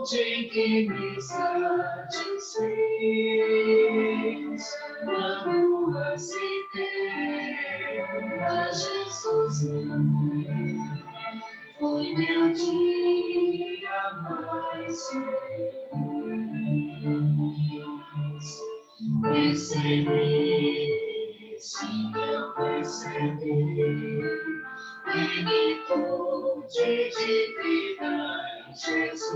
de que me satisfez. Quando aceitei a Jesus meu Rei, foi meu dia mais feliz. Percebi, sim, eu percebi, plenitude de vida em Jesus,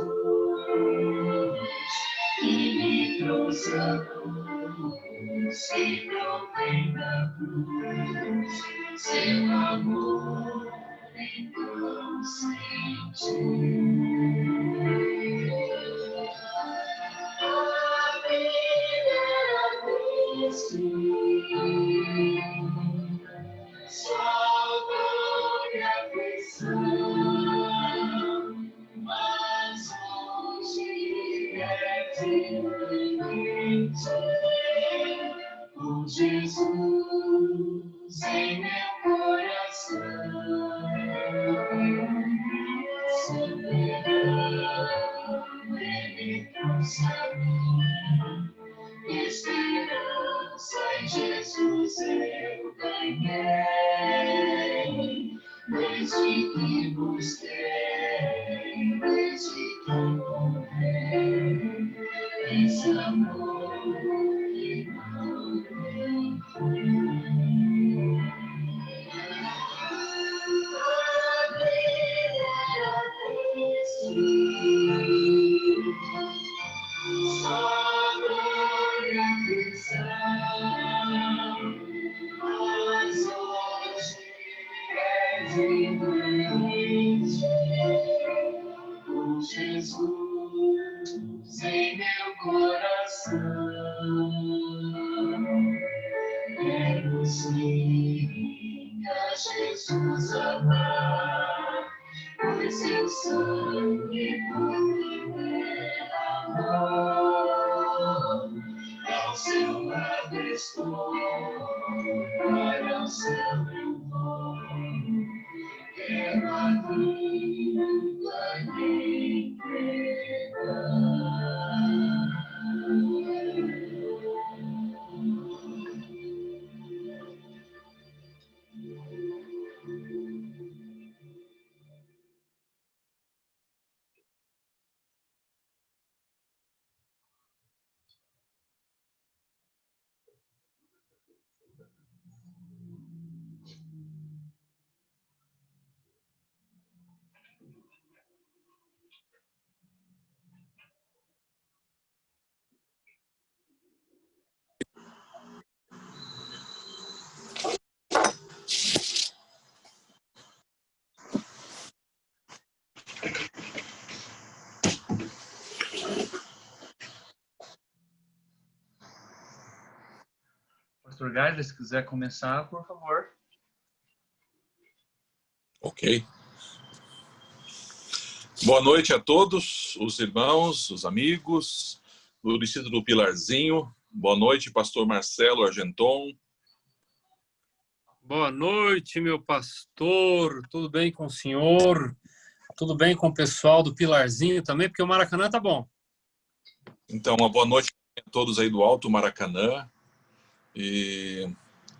que me trouxe a luz, que provém da cruz, seu amor então senti. A vida era triste, só dor e aflição, mas hoje é diferente. Com Jesus em meu coração, soberano, Ele trouxe a mim esperança. Em Jesus eu ganhei, desde que busquei, desde que encontrei esse amor que não tem fim. A vida era triste, só dor e aflição, mas hoje é diferente. Com Jesus em meu coração, quero sim a Jesus amar, pois seu sangue por mim derramou. Ao seu lado estou, para o céu eu vou, quero a vida lhe entregar. Pastor Geisler, se quiser começar, por favor. Ok. Boa noite a todos, os irmãos, os amigos do Distrito do Pilarzinho. Boa noite, pastor Marcelo Argenton. Boa noite, meu pastor. Tudo bem com o senhor? Tudo bem com o pessoal do Pilarzinho também? Porque o Maracanã tá bom. Então, uma boa noite a todos aí do Alto Maracanã. E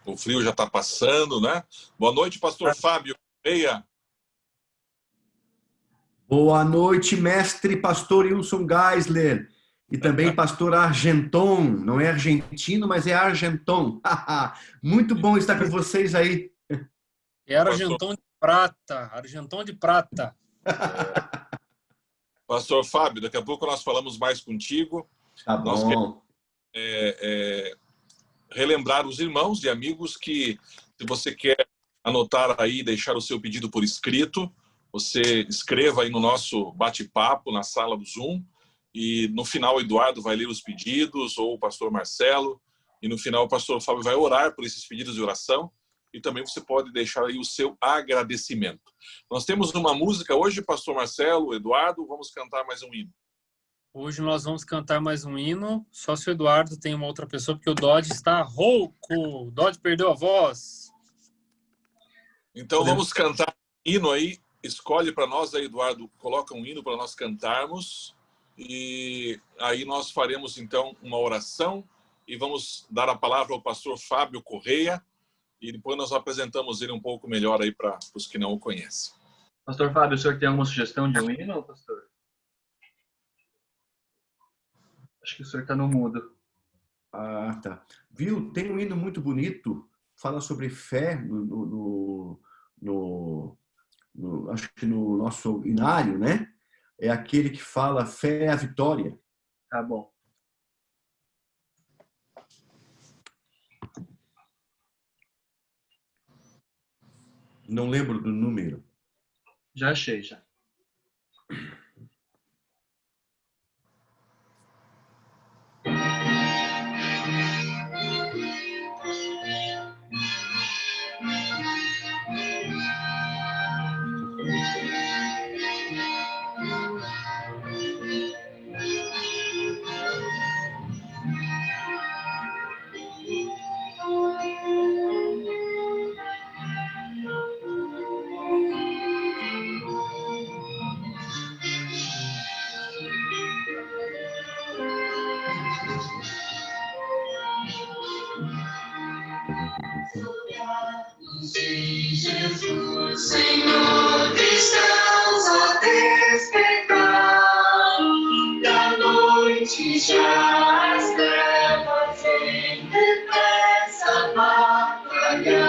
o frio já está passando, né? Boa noite, pastor Fábio Meia. Boa noite, mestre pastor Wilson Geisler. E também pastor Argenton. Não é argentino, mas é Argenton. Muito bom estar com vocês aí. É Argenton de prata. Argenton de prata. Pastor Fábio, daqui a pouco nós falamos mais contigo. Tá bom. Nós queremos relembrar os irmãos e amigos que, se você quer anotar aí, deixar o seu pedido por escrito, você escreva aí no nosso bate-papo, na sala do Zoom, e no final o Eduardo vai ler os pedidos, ou o pastor Marcelo, e no final o pastor Fábio vai orar por esses pedidos de oração, e também você pode deixar aí o seu agradecimento. Nós temos uma música hoje, pastor Marcelo, Eduardo, vamos cantar mais um hino. Hoje nós vamos cantar mais um hino, só se o Eduardo tem uma outra pessoa, porque o Dodge está rouco. O Dodge perdeu a voz. Então vamos cantar um hino aí. Escolhe para nós aí, Eduardo, coloca um hino para nós cantarmos. E aí nós faremos então uma oração e vamos dar a palavra ao pastor Fábio Correia e depois nós apresentamos ele um pouco melhor aí para os que não o conhecem. Pastor Fábio, o senhor tem alguma sugestão de um hino, pastor? Acho que o senhor está no mudo. Ah, tá. Viu? Tem um hino muito bonito, fala sobre fé acho que no nosso inário, né? É aquele que fala fé é a vitória. Tá bom. Não lembro do número. Já achei, já. Jesus, Senhor, cristãos a despertar, da noite já as trevas vêm depressa batalhar,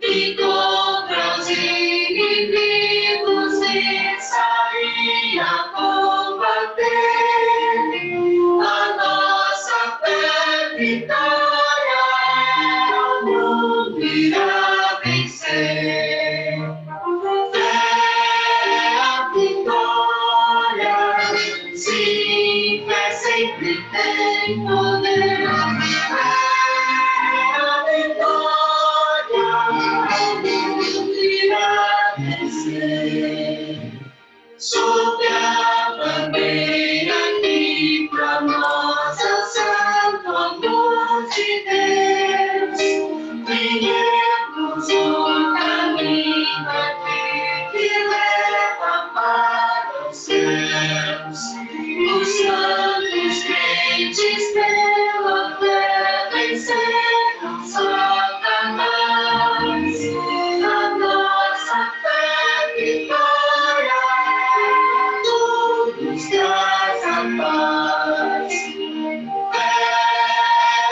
e contra os inimigos sair a combater, a nossa fé vitória o mundo irá vencer. Fé a vitória, sim, fé sempre tem poder. Fé a vitória, o mundo irá vencer. Sob a bandeira que pra nós é o santo amor de Deus, trilhemos o caminho aquele que leva para os céus. Os santos crentes pela fé venceram Satanás. A nossa fé vitória todos traz a paz. Fé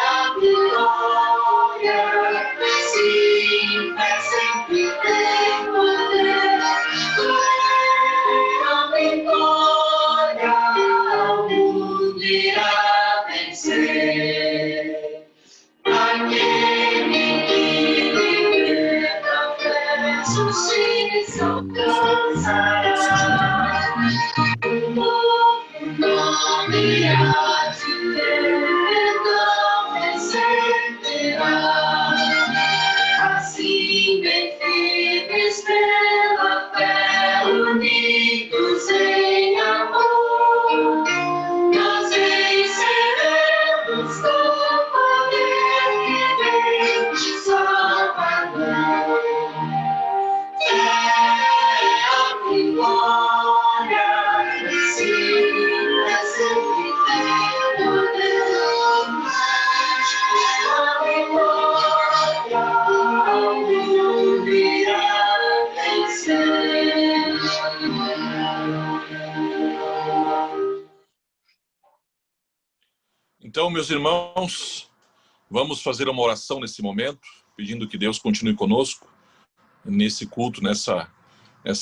a vitória, sim, fé sempre tem poder. Fé a vitória, o mundo irá vencer. Aquele que viver na fé, justiça alcançará. Um novo nome há de ter, então vencerá. Assim, bem firmes pela fé, unidos em amor, nós venceremos com o poder que vem de Salvador. Fé a vitória, sim, é sempre tem poder. A vitória, o mundo irá vencer. Então, meus irmãos, vamos fazer uma oração nesse momento, pedindo que Deus continue conosco nesse culto, nessa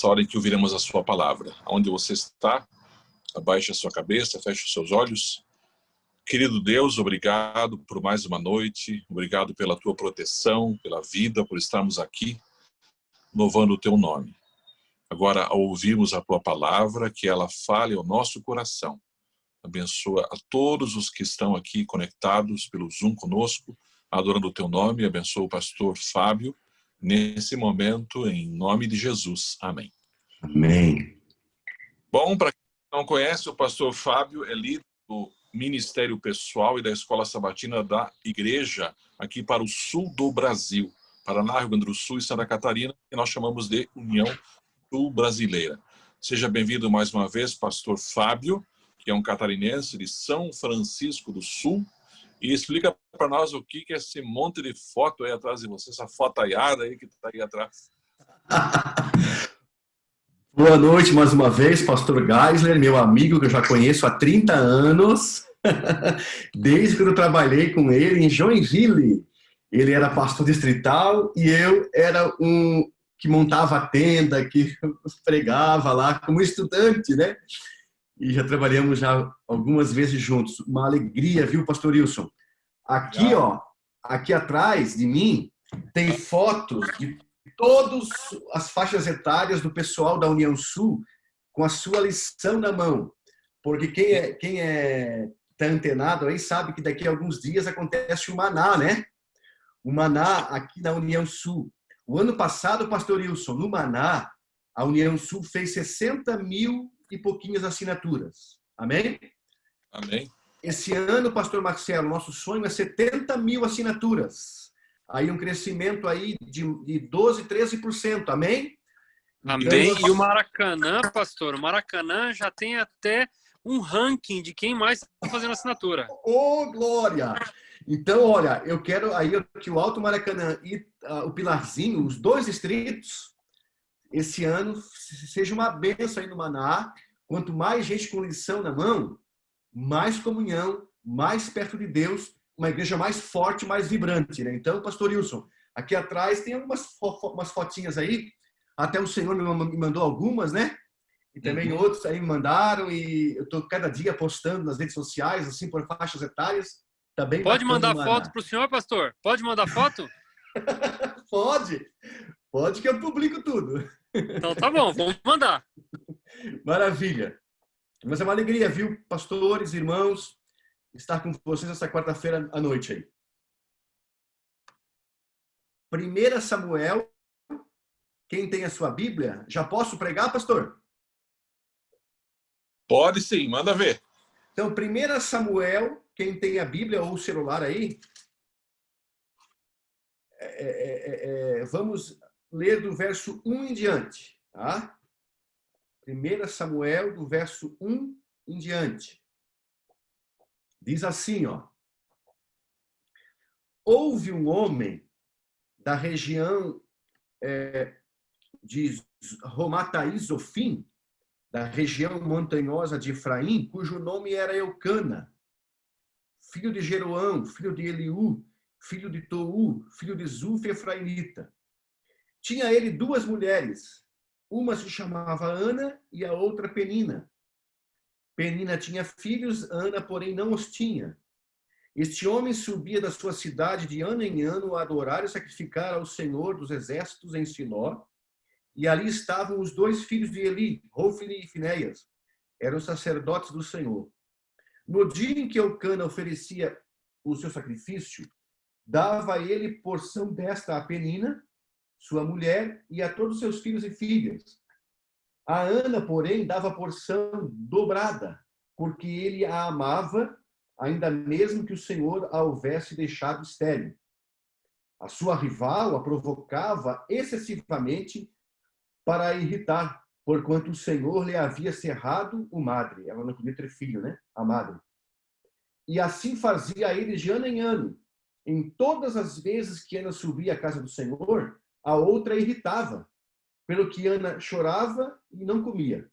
hora em que ouviremos a sua palavra. Onde você está, abaixe a sua cabeça, feche os seus olhos. Querido Deus, obrigado por mais uma noite, obrigado pela tua proteção, pela vida, por estarmos aqui, louvando o teu nome. Agora, ao ouvirmos a tua palavra, que ela fale ao nosso coração. Abençoa a todos os que estão aqui conectados pelo Zoom conosco, adorando o teu nome. Abençoa o pastor Fábio, nesse momento, em nome de Jesus. Amém. Amém. Bom, para quem não conhece, o pastor Fábio é líder do Ministério Pessoal e da Escola Sabatina da Igreja, aqui para o sul do Brasil, Paraná, Rio Grande do Sul e Santa Catarina, que nós chamamos de União Sul Brasileira. Seja bem-vindo mais uma vez, pastor Fábio, que é um catarinense de São Francisco do Sul. E explica para nós o que é esse monte de foto aí atrás de você, essa fotaiada aí que está aí atrás. Boa noite mais uma vez, pastor Geisler, meu amigo que eu já conheço há 30 anos, desde quando eu trabalhei com ele em Joinville. Ele era pastor distrital e eu era um que montava a tenda, que pregava lá como estudante, né? E já trabalhamos já algumas vezes juntos. Uma alegria, viu, pastor Wilson? Aqui, ó, aqui atrás de mim tem fotos de todas as faixas etárias do pessoal da União Sul com a sua lição na mão. Porque quem tá antenado aí sabe que daqui a alguns dias acontece o Maná, né? O Maná aqui na União Sul. O ano passado, pastor Wilson, no Maná, a União Sul fez 60 mil e pouquinhas assinaturas. Amém? Amém. Esse ano, pastor Marcelo, nosso sonho é 70 mil assinaturas. Aí um crescimento aí de 12, 13%. Amém? Amém. Então, E o Maracanã, pastor, o Maracanã já tem até um ranking de quem mais está fazendo assinatura. Ô, glória! Então, olha, eu quero aí que o Alto Maracanã e o Pilarzinho, os dois distritos, esse ano seja uma bênção aí no Maná. Quanto mais gente com lição na mão, mais comunhão, mais perto de Deus, uma igreja mais forte, mais vibrante, né? Então, pastor Wilson, aqui atrás tem umas fotinhas aí, até o Senhor me mandou algumas, né? E também outros aí me mandaram, e eu estou cada dia postando nas redes sociais, assim, por faixas etárias. Tá bem. Pode mandar foto para o senhor, pastor? Pode mandar foto? Pode que eu publico tudo. Então tá bom, vamos mandar. Maravilha. Mas é uma alegria, viu, pastores, irmãos, estar com vocês essa quarta-feira à noite aí. 1 Samuel, quem tem a sua Bíblia, já posso pregar, pastor? Pode sim, manda ver. Então, 1 Samuel, quem tem a Bíblia ou o celular aí, vamos ler do verso 1 em diante, tá? 1 Samuel, do verso 1 em diante. Diz assim, ó. Houve um homem da região de Romataí-Zofim, da região montanhosa de Efraim, cujo nome era Eucana, filho de Jeroão, filho de Eliú, filho de Tou, filho de Zuf, efraimita. Tinha ele duas mulheres, uma se chamava Ana e a outra Penina. Penina tinha filhos, Ana, porém, não os tinha. Este homem subia da sua cidade de ano em ano a adorar e sacrificar ao Senhor dos exércitos em Siló, e ali estavam os dois filhos de Eli, Hofni e Finéias, eram sacerdotes do Senhor. No dia em que Eucana oferecia o seu sacrifício, dava a ele porção desta a Penina, sua mulher, e a todos seus filhos e filhas. A Ana, porém, dava porção dobrada, porque ele a amava, ainda mesmo que o Senhor a houvesse deixado estéril. A sua rival a provocava excessivamente para a irritar, porquanto o Senhor lhe havia cerrado o madre. Ela não podia ter filho, né? A madre. E assim fazia a ele de ano em ano. Em todas as vezes que Ana subia à casa do Senhor, a outra irritava, pelo que Ana chorava e não comia.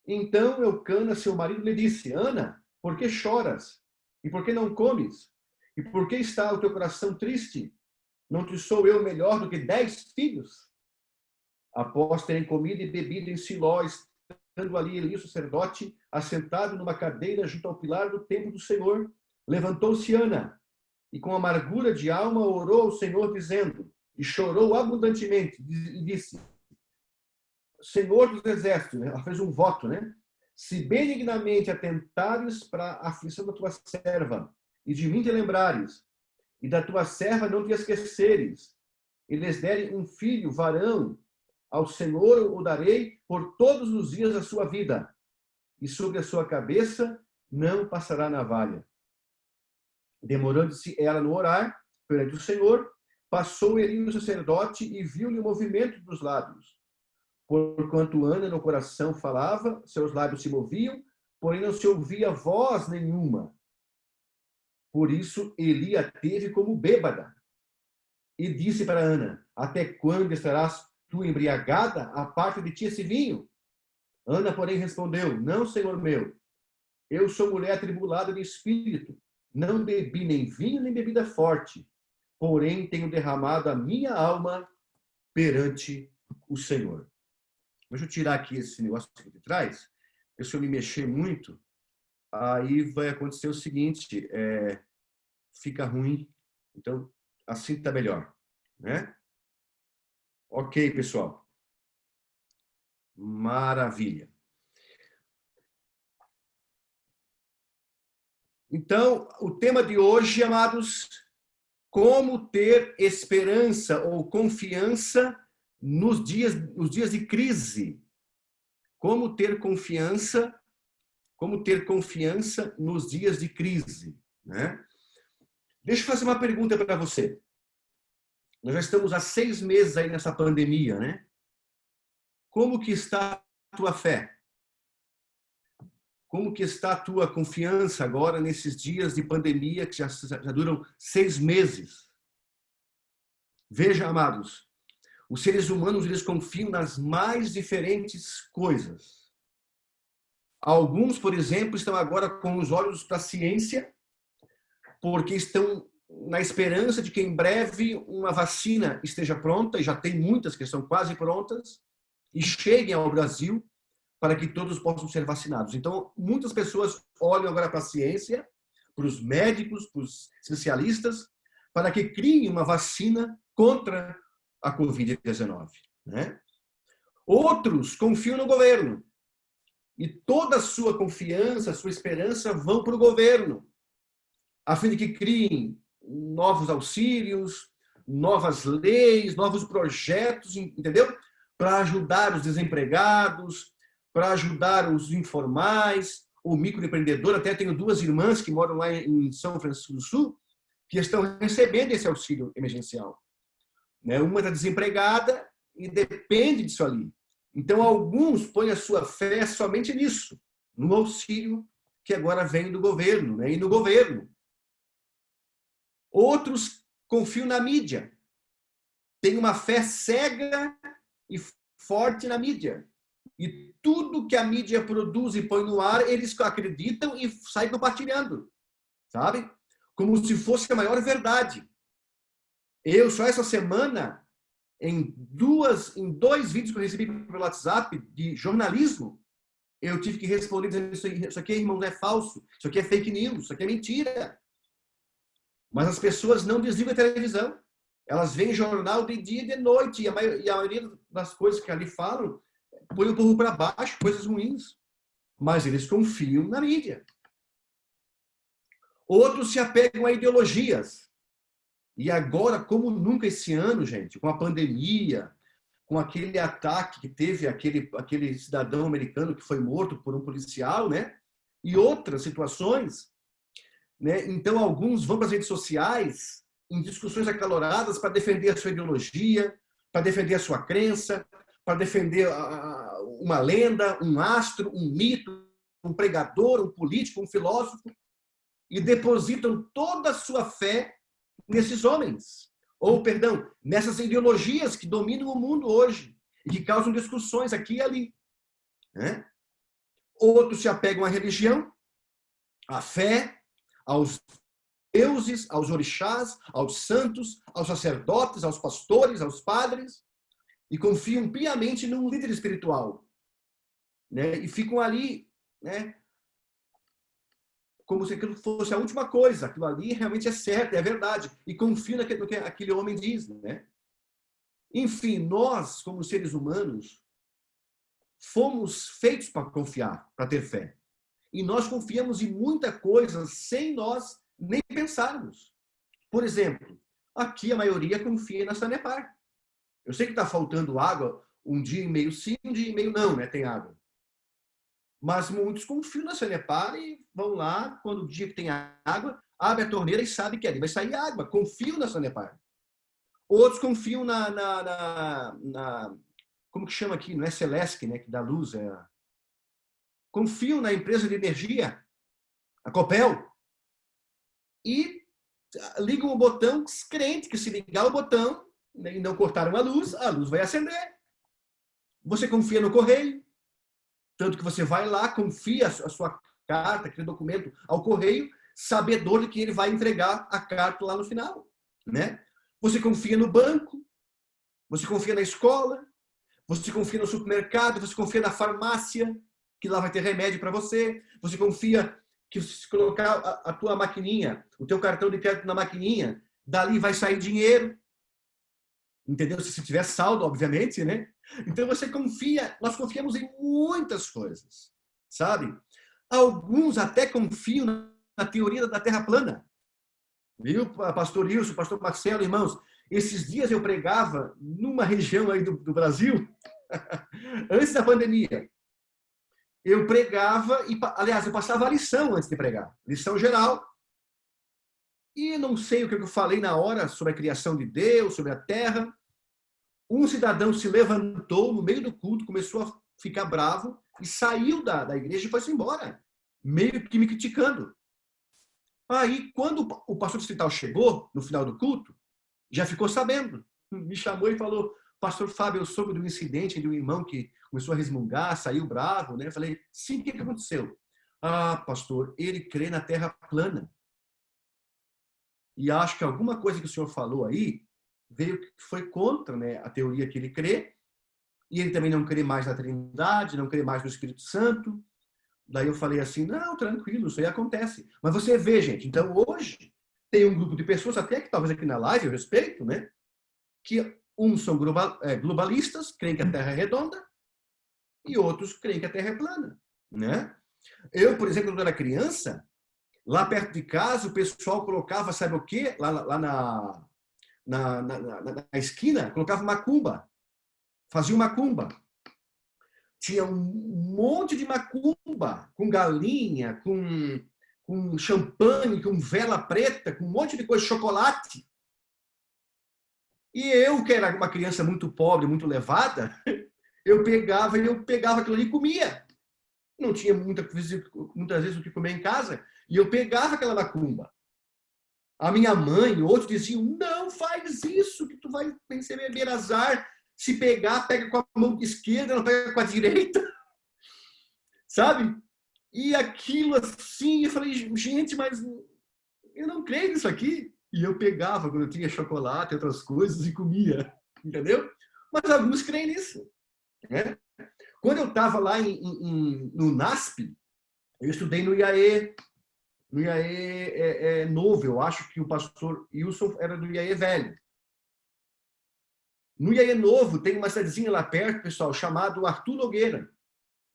Então Eucana, seu marido, lhe disse: Ana, por que choras? E por que não comes? E por que está o teu coração triste? Não te sou eu melhor do que 10 filhos? Após terem comido e bebido em Siló, estando ali Eli, o sacerdote, assentado numa cadeira junto ao pilar do templo do Senhor, levantou-se Ana, e com amargura de alma orou ao Senhor, dizendo, e chorou abundantemente, e disse: Senhor dos exércitos, ela fez um voto, né? Se benignamente atentares para a aflição da tua serva, e de mim te lembrares, e da tua serva não te esqueceres, e lhes derem um filho, varão, ao Senhor o darei por todos os dias da sua vida, e sobre a sua cabeça não passará navalha. Demorando-se ela no orar perante o Senhor, passou Eli o sacerdote e viu-lhe o movimento dos lábios. Porquanto Ana no coração falava, seus lábios se moviam, porém não se ouvia voz nenhuma. Por isso Eli a teve como bêbada. E disse para Ana: até quando estarás tu embriagada? Aparta de ti esse vinho. Ana, porém, respondeu: não, senhor meu. Eu sou mulher atribulada de espírito. Não bebi nem vinho, nem bebida forte. Porém, tenho derramado a minha alma perante o Senhor. Deixa eu tirar aqui esse negócio aqui de trás. Porque se eu me mexer muito, aí vai acontecer o seguinte, fica ruim. Então, assim está melhor, né? Ok, pessoal. Maravilha. Então, o tema de hoje, amados, como ter esperança ou confiança nos dias de crise. Como ter confiança nos dias de crise, né? Deixa eu fazer uma pergunta para você. Nós já estamos há 6 meses aí nessa pandemia, né? Como que está a tua fé? Como que está a tua confiança agora nesses dias de pandemia que já duram 6 meses? Veja, amados, os seres humanos, eles confiam nas mais diferentes coisas. Alguns, por exemplo, estão agora com os olhos para a ciência, porque estão na esperança de que em breve uma vacina esteja pronta, e já tem muitas que estão quase prontas, e cheguem ao Brasil para que todos possam ser vacinados. Então, muitas pessoas olham agora para a ciência, para os médicos, para os especialistas, para que criem uma vacina contra a Covid-19, né? Outros confiam no governo. E toda a sua confiança, a sua esperança vão para o governo, a fim de que criem novos auxílios, novas leis, novos projetos, entendeu? Para ajudar os desempregados, para ajudar os informais, o microempreendedor. Até tenho 2 irmãs que moram lá em São Francisco do Sul, que estão recebendo esse auxílio emergencial. Uma está desempregada e depende disso ali. Então, alguns põem a sua fé somente nisso, no auxílio que agora vem do governo, né? E no governo. Outros confiam na mídia. Têm uma fé cega e forte na mídia. E tudo que a mídia produz e põe no ar, eles acreditam e saem compartilhando, sabe? Como se fosse a maior verdade. Eu, só essa semana, em 2 vídeos que eu recebi pelo WhatsApp de jornalismo, eu tive que responder dizendo: isso aqui, irmão, é falso, isso aqui é fake news, isso aqui é mentira. Mas as pessoas não desligam a televisão. Elas veem jornal de dia e de noite, e a maioria das coisas que ali falam põe o povo para baixo, coisas ruins. Mas eles confiam na mídia. Outros se apegam a ideologias. E agora, como nunca esse ano, gente, com a pandemia, com aquele ataque que teve aquele cidadão americano que foi morto por um policial, né? E outras situações, né? Então, alguns vão para as redes sociais em discussões acaloradas para defender a sua ideologia, para defender a sua crença, para defender uma lenda, um astro, um mito, um pregador, um político, um filósofo, e depositam toda a sua fé nesses homens. Ou, perdão, nessas ideologias que dominam o mundo hoje e que causam discussões aqui e ali, né? Outros se apegam à religião, à fé, aos deuses, aos orixás, aos santos, aos sacerdotes, aos pastores, aos padres, e confiam piamente num líder espiritual, né? E ficam ali, né? Como se aquilo fosse a última coisa, aquilo ali realmente é certo, é verdade, e confiam no que aquele homem diz, né? Enfim, nós, como seres humanos, fomos feitos para confiar, para ter fé. E nós confiamos em muita coisa sem nós nem pensarmos. Por exemplo, aqui a maioria confia na Sanepar. Eu sei que está faltando água, um dia e meio sim, um dia e meio não, né? Tem água. Mas muitos confiam na Sanepar e vão lá, quando o dia que tem água, abre a torneira e sabe que ali vai sair água. Confiam na Sanepar. Outros confiam como que chama aqui? Não é Celesc, né? Que dá luz. Confiam na empresa de energia, a Copel, e ligam o botão crente que se ligar o botão, né, e não cortaram a luz vai acender. Você confia no correio, tanto que você vai lá, confia a sua carta, aquele documento ao correio, sabedor de que ele vai entregar a carta lá no final, né? Você confia no banco, você confia na escola, você confia no supermercado, você confia na farmácia, que lá vai ter remédio para você, você confia que se colocar a tua maquininha, o teu cartão de crédito na maquininha, dali vai sair dinheiro, entendeu? Se tiver saldo, obviamente, né? Então você confia, nós confiamos em muitas coisas, sabe? Alguns até confiam na teoria da Terra plana. Viu, pastor Wilson, pastor Marcelo, irmãos? Esses dias eu pregava numa região aí do Brasil, antes da pandemia. Eu pregava, aliás, eu passava a lição antes de pregar, lição geral. E não sei o que eu falei na hora sobre a criação de Deus, sobre a terra. Um cidadão se levantou no meio do culto, começou a ficar bravo e saiu da igreja e foi-se embora, meio que me criticando. Aí, quando o pastor distrital chegou, no final do culto, já ficou sabendo. Me chamou e falou, pastor Fábio, eu soube do incidente de um irmão que começou a resmungar, saiu bravo, né? Eu falei, sim, o que aconteceu? Ah, pastor, ele crê na terra plana. E acho que alguma coisa que o senhor falou aí veio que foi contra, né, a teoria que ele crê. E ele também não crê mais na Trindade, não crê mais no Espírito Santo. Daí eu falei assim, não, tranquilo, isso aí acontece. Mas você vê, gente, então hoje tem um grupo de pessoas, até que talvez aqui na live eu respeito, né? Que uns são globalistas, creem que a Terra é redonda, e outros creem que a Terra é plana, né? Eu, por exemplo, quando era criança, lá perto de casa, o pessoal colocava, sabe o quê? Lá na esquina, colocava macumba. Fazia macumba. Tinha um monte de macumba, com galinha, com champanhe, com vela preta, com um monte de coisa, chocolate. E eu, que era uma criança muito pobre, muito levada, eu pegava aquilo ali e comia. Não tinha muitas vezes o que comer em casa, e eu pegava aquela macumba. A minha mãe, outros diziam, não faz isso, que tu vai receber azar. Se pegar, pega com a mão esquerda, não pega com a direita. Sabe? E aquilo assim, eu falei, gente, mas eu não creio nisso aqui. E eu pegava, quando eu tinha chocolate, outras coisas, e comia. Entendeu? Mas alguns creem nisso. Né? Quando eu estava lá no NASP, eu estudei no IAE. No IAE novo, eu acho que o pastor Wilson era do IAE velho. No IAE novo, tem uma cidadezinha lá perto, pessoal, chamado Arthur Nogueira.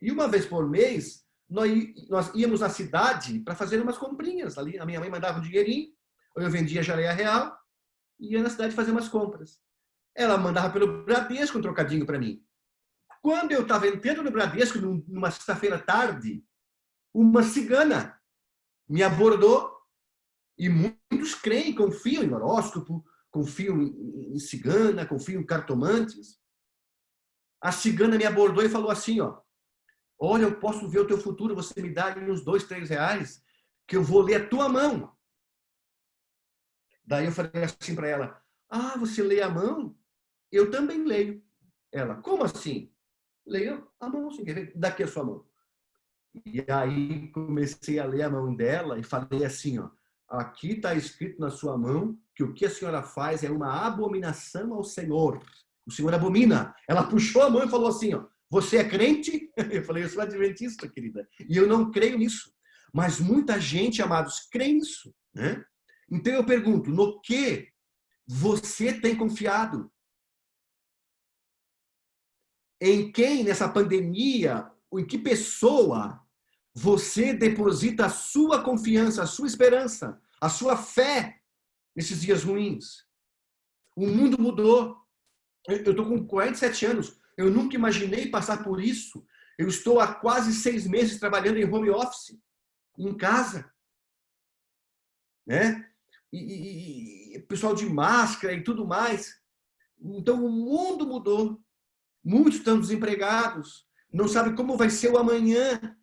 E uma vez por mês, nós íamos na cidade para fazer umas comprinhas. Ali, a minha mãe mandava um dinheirinho, ou eu vendia jaleia real, e ia na cidade fazer umas compras. Ela mandava pelo Bradesco um trocadinho para mim. Quando eu estava entrando no Bradesco, numa sexta-feira tarde, uma cigana me abordou, e muitos creem, confiam em horóscopo, confiam em cigana, confiam em cartomantes. A cigana me abordou e falou assim, ó, olha, eu posso ver o teu futuro, você me dá uns 2, 3 reais, que eu vou ler a tua mão. Daí eu falei assim para ela, ah, você lê a mão? Eu também leio. Ela, como assim? Leio a mão, sim, quer ver? Daqui a sua mão. E aí comecei a ler a mão dela e falei assim, ó, aqui está escrito na sua mão que o que a senhora faz é uma abominação ao Senhor. O Senhor abomina. Ela puxou a mão e falou assim, ó, você é crente? Eu falei, eu sou adventista, querida. E eu não creio nisso. Mas muita gente, amados, crê nisso. Né? Então eu pergunto, no que você tem confiado? Em quem, nessa pandemia, em que pessoa você deposita a sua confiança, a sua esperança, a sua fé nesses dias ruins? O mundo mudou. Eu estou com 47 anos. Eu nunca imaginei passar por isso. Eu estou há quase 6 meses trabalhando em home office, em casa. Né? E pessoal de máscara e tudo mais. Então, o mundo mudou. Muitos estão desempregados, não sabem como vai ser o amanhã.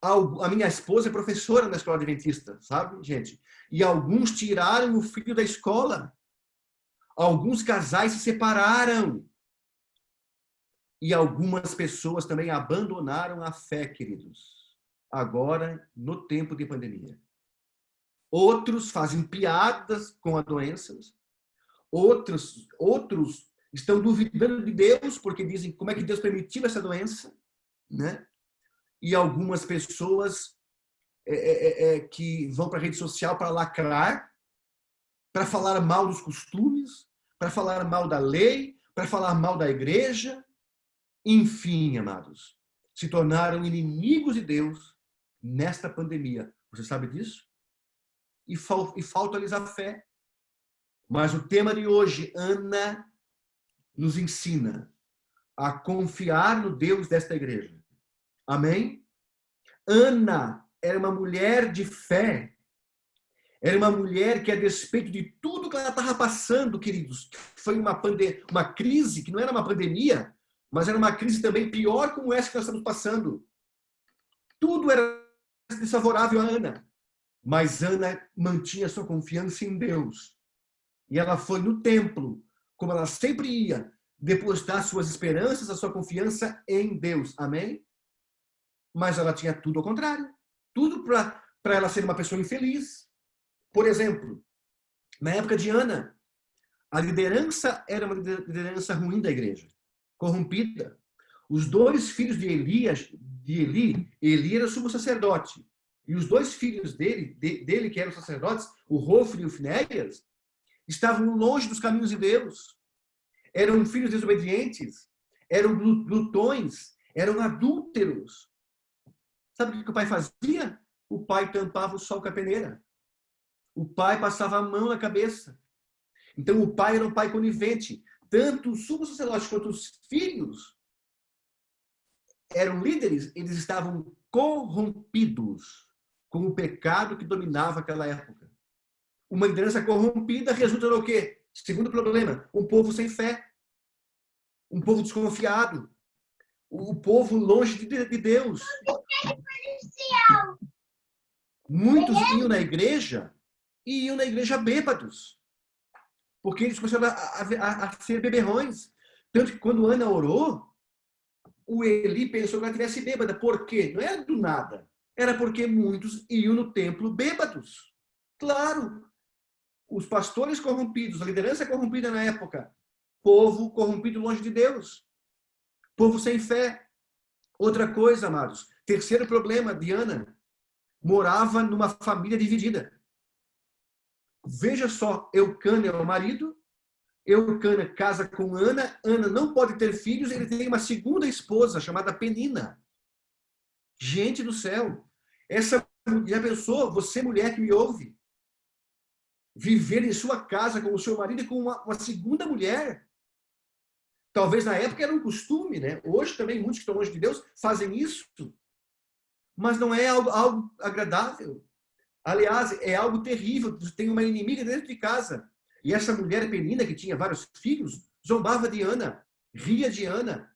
A minha esposa é professora na escola adventista, sabe, gente? E alguns tiraram o filho da escola. Alguns casais se separaram. E algumas pessoas também abandonaram a fé, queridos. Agora, no tempo de pandemia. Outros fazem piadas com a doença. Outros estão duvidando de Deus, porque dizem como é que Deus permitiu essa doença, né? E algumas pessoas que vão para a rede social para lacrar, para falar mal dos costumes, para falar mal da lei, para falar mal da igreja. Enfim, amados, se tornaram inimigos de Deus nesta pandemia. Você sabe disso? E falta-lhes a fé. Mas o tema de hoje, Ana nos ensina a confiar no Deus desta igreja. Amém? Ana era uma mulher de fé. Era uma mulher que, a despeito de tudo que ela estava passando, queridos, foi uma crise, que não era uma pandemia, mas era uma crise também pior como essa que nós estamos passando. Tudo era desfavorável a Ana. Mas Ana mantinha sua confiança em Deus. E ela foi no templo, como ela sempre ia, depositar suas esperanças, a sua confiança em Deus. Amém? Mas ela tinha tudo ao contrário. Tudo para ela ser uma pessoa infeliz. Por exemplo, na época de Ana, a liderança era uma liderança ruim da igreja, corrompida. Os dois filhos de Eli era sumo sacerdote. E os dois filhos dele que eram sacerdotes, o Hofni e o Finéias, estavam longe dos caminhos de Deus. Eram filhos desobedientes, eram glutões, eram adúlteros. Sabe o que o pai fazia? O pai tampava o sol com a peneira. O pai passava a mão na cabeça. Então, o pai era um pai conivente. Tanto o sumo sacerdote quanto os filhos eram líderes, eles estavam corrompidos com o pecado que dominava aquela época. Uma liderança corrompida resulta no quê? Segundo problema, um povo sem fé. Um povo desconfiado. O povo longe de Deus. Muitos iam na igreja e iam na igreja bêbados. Porque eles começaram a ser beberrões. Tanto que quando Ana orou, o Eli pensou que ela estivesse bêbada. Por quê? Não era do nada. Era porque muitos iam no templo bêbados. Claro, os pastores corrompidos, a liderança corrompida na época, povo corrompido longe de Deus, povo sem fé. Outra coisa, amados, terceiro problema de Ana, morava numa família dividida. Veja só, Eucana é o marido, Eucana casa com Ana, Ana não pode ter filhos, ele tem uma segunda esposa chamada Penina. Gente do céu, já pensou, você mulher que me ouve, viver em sua casa com o seu marido e com uma segunda mulher? Talvez na época era um costume, né? Hoje também muitos que estão longe de Deus fazem isso, mas não é algo agradável. Aliás, é algo terrível. Tem uma inimiga dentro de casa. E essa mulher Penina, que tinha vários filhos, zombava de Ana, ria de Ana,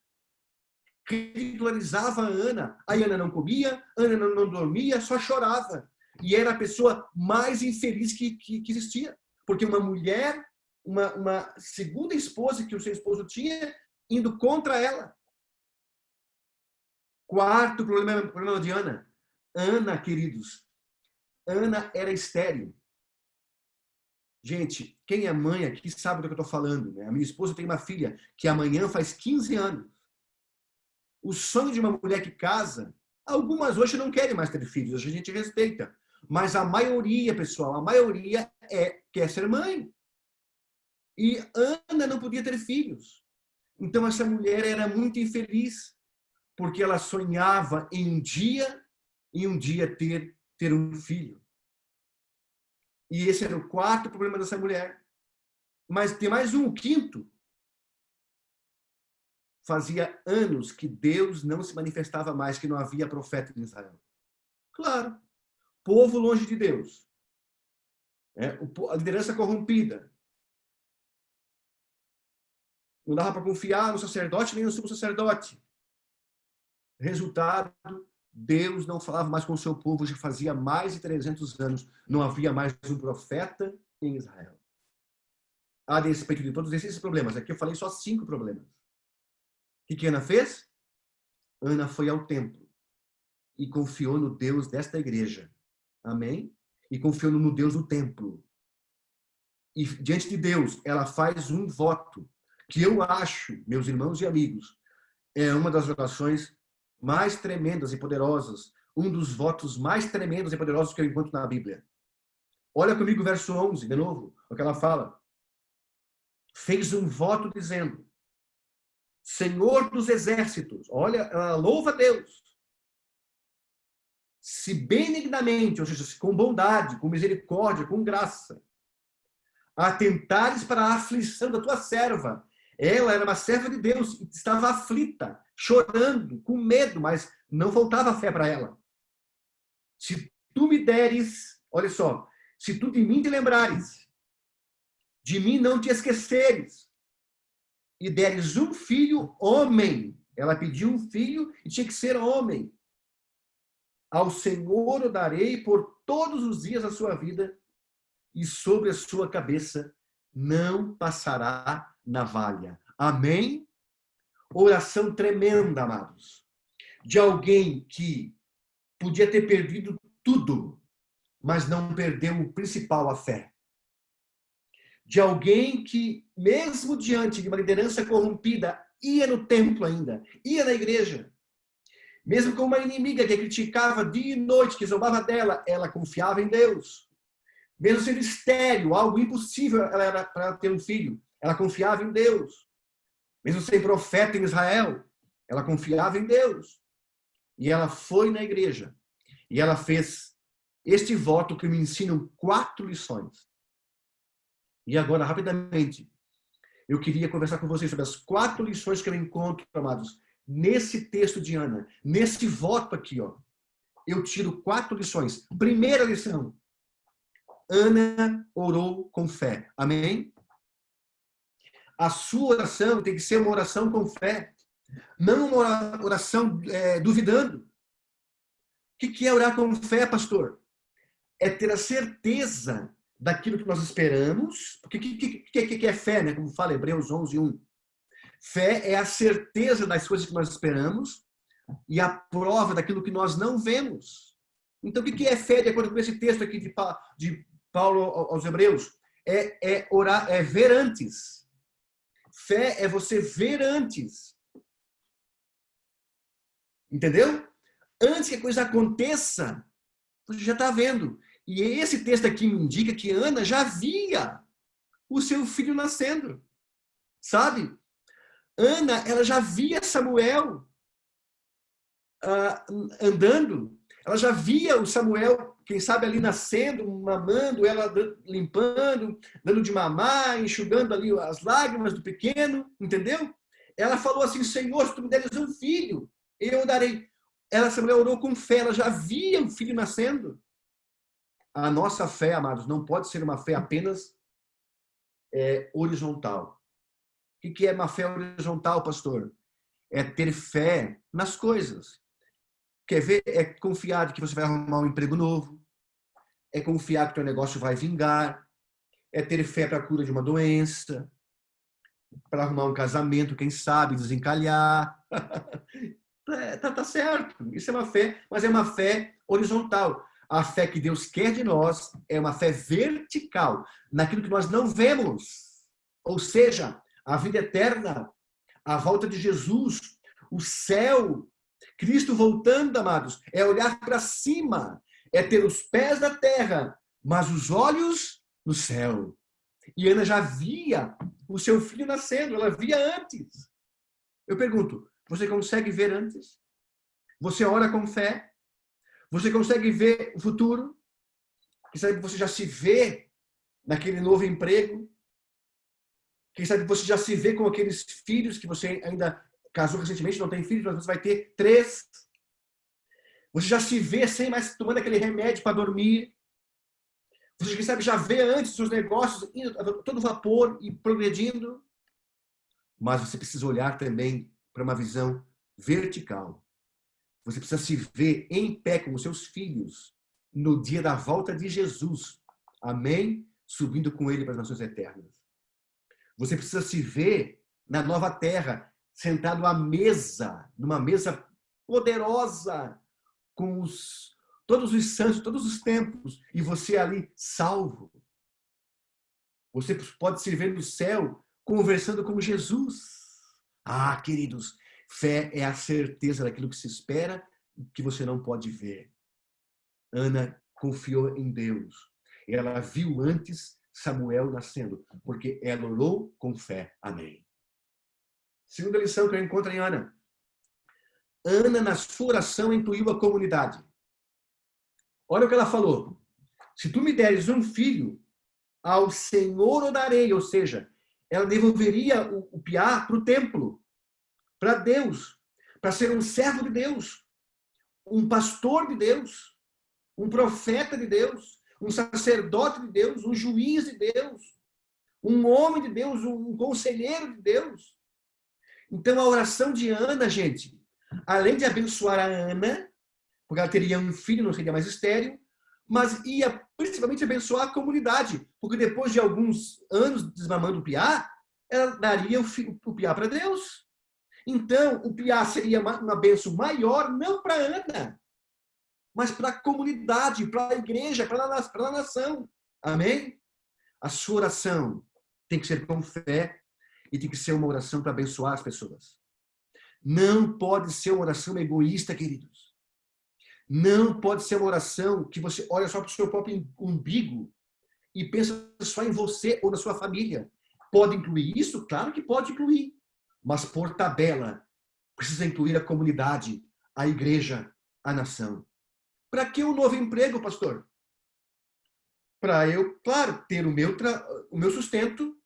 ridicularizava a Ana. A Ana não comia, Ana não dormia, só chorava. E era a pessoa mais infeliz que existia. Porque uma mulher, uma segunda esposa que o seu esposo tinha, indo contra ela. Quarto problema de Ana. Ana, queridos, Ana era estéril. Gente, quem é mãe aqui sabe do que eu estou falando, né? A minha esposa tem uma filha que amanhã faz 15 anos. O sonho de uma mulher que casa, algumas hoje não querem mais ter filhos, hoje a gente respeita. Mas a maioria, pessoal, a maioria quer ser mãe. E Ana não podia ter filhos. Então essa mulher era muito infeliz, porque ela sonhava em um dia ter um filho. E esse era o quarto problema dessa mulher. Mas tem mais um, o quinto. Fazia anos que Deus não se manifestava mais, que não havia profeta em Israel. Claro, povo longe de Deus. A liderança corrompida. Não dava para confiar no sacerdote nem no sumo sacerdote. Resultado, Deus não falava mais com o seu povo, já fazia mais de 300 anos. Não havia mais um profeta em Israel. A despeito de todos esses problemas. Aqui eu falei só 5 problemas. O que Ana fez? Ana foi ao templo e confiou no Deus desta igreja. Amém? E confiou no Deus do templo. E diante de Deus, ela faz um voto que eu acho, meus irmãos e amigos, é uma das orações mais tremendas e poderosas, um dos votos mais tremendos e poderosos que eu encontro na Bíblia. Olha comigo o verso 11, de novo, o que ela fala. Fez um voto dizendo, Senhor dos exércitos, olha, ela louva a Deus, se benignamente, ou seja, com bondade, com misericórdia, com graça, atentares para a aflição da tua serva. Ela era uma serva de Deus, estava aflita, chorando, com medo, mas não faltava fé para ela. Se tu me deres, olha só, se tu de mim te lembrares, de mim não te esqueceres, e deres um filho homem, ela pediu um filho e tinha que ser homem, ao Senhor o darei por todos os dias da sua vida, e sobre a sua cabeça não passará navalha. Amém? Oração tremenda, amados. De alguém que podia ter perdido tudo, mas não perdeu o principal, a fé. De alguém que, mesmo diante de uma liderança corrompida, ia no templo ainda, ia na igreja. Mesmo com uma inimiga que criticava dia e noite, que zombava dela, ela confiava em Deus. Mesmo sendo estéril, algo impossível ela era para ter um filho, ela confiava em Deus. Mesmo sem profeta em Israel, ela confiava em Deus. E ela foi na igreja. E ela fez este voto que me ensinam 4 lições. E agora, rapidamente, eu queria conversar com vocês sobre as 4 lições que eu encontro, amados, nesse texto de Ana, nesse voto aqui, ó. Eu tiro 4 lições. Primeira lição. Ana orou com fé. Amém? A sua oração tem que ser uma oração com fé. Não uma oração duvidando. O que é orar com fé, pastor? É ter a certeza daquilo que nós esperamos. Porque o que é fé, né? Como fala Hebreus 11:1. Fé é a certeza das coisas que nós esperamos e a prova daquilo que nós não vemos. Então, o que é fé, de acordo com esse texto aqui de Paulo aos Hebreus? É orar, é ver antes. Fé é você ver antes. Entendeu? Antes que a coisa aconteça, você já está vendo. E esse texto aqui me indica que Ana já via o seu filho nascendo. Sabe? Ana, ela já via Samuel andando. Ela já via o Samuel, quem sabe, ali nascendo, mamando, ela limpando, dando de mamar, enxugando ali as lágrimas do pequeno, entendeu? Ela falou assim, Senhor, se tu me deres um filho, eu darei. Samuel orou com fé, ela já via o filho nascendo. A nossa fé, amados, não pode ser uma fé apenas horizontal. O que é uma fé horizontal, pastor? É ter fé nas coisas. Quer ver? É confiar que você vai arrumar um emprego novo. É confiar que o teu negócio vai vingar. É ter fé para a cura de uma doença. Para arrumar um casamento, quem sabe, desencalhar. Tá certo. Isso é uma fé, mas é uma fé horizontal. A fé que Deus quer de nós é uma fé vertical, naquilo que nós não vemos. Ou seja, a vida eterna, a volta de Jesus, o céu, Cristo voltando, amados, é olhar para cima, é ter os pés na terra, mas os olhos no céu. E Ana já via o seu filho nascendo, ela via antes. Eu pergunto, você consegue ver antes? Você ora com fé? Você consegue ver o futuro? Quem sabe você já se vê naquele novo emprego? Quem sabe você já se vê com aqueles filhos que você ainda casou recentemente, não tem filhos, mas você vai ter 3. Você já se vê sem mais tomando aquele remédio para dormir. Você, quem sabe, já vê antes os seus negócios indo a todo vapor e progredindo. Mas você precisa olhar também para uma visão vertical. Você precisa se ver em pé com os seus filhos no dia da volta de Jesus. Amém? Subindo com ele para as nações eternas. Você precisa se ver na nova terra, sentado à mesa, numa mesa poderosa, com todos os santos, todos os templos, e você ali salvo. Você pode se ver no céu conversando com Jesus. Ah, queridos, fé é a certeza daquilo que se espera, que você não pode ver. Ana confiou em Deus. Ela viu antes Samuel nascendo, porque ela orou com fé. Amém. Segunda lição que eu encontro em Ana. Ana, na sua oração, incluiu a comunidade. Olha o que ela falou. Se tu me deres um filho, ao Senhor o darei. Ou seja, ela devolveria o piá para o templo, para Deus, para ser um servo de Deus, um pastor de Deus, um profeta de Deus, um sacerdote de Deus, um juiz de Deus, um homem de Deus, um conselheiro de Deus. Então, a oração de Ana, gente, além de abençoar a Ana, porque ela teria um filho, não seria mais estéril, mas ia principalmente abençoar a comunidade, porque depois de alguns anos desmamando o piá, ela daria o piá para Deus. Então, o piá seria uma bênção maior, não para Ana, mas para a comunidade, para a igreja, para a nação. Amém? A sua oração tem que ser com fé e tem que ser uma oração para abençoar as pessoas. Não pode ser uma oração egoísta, queridos. Não pode ser uma oração que você olha só para o seu próprio umbigo e pensa só em você ou na sua família. Pode incluir isso? Claro que pode incluir. Mas por tabela, precisa incluir a comunidade, a igreja, a nação. Para que um novo emprego, pastor? Para eu, claro, ter o meu sustento,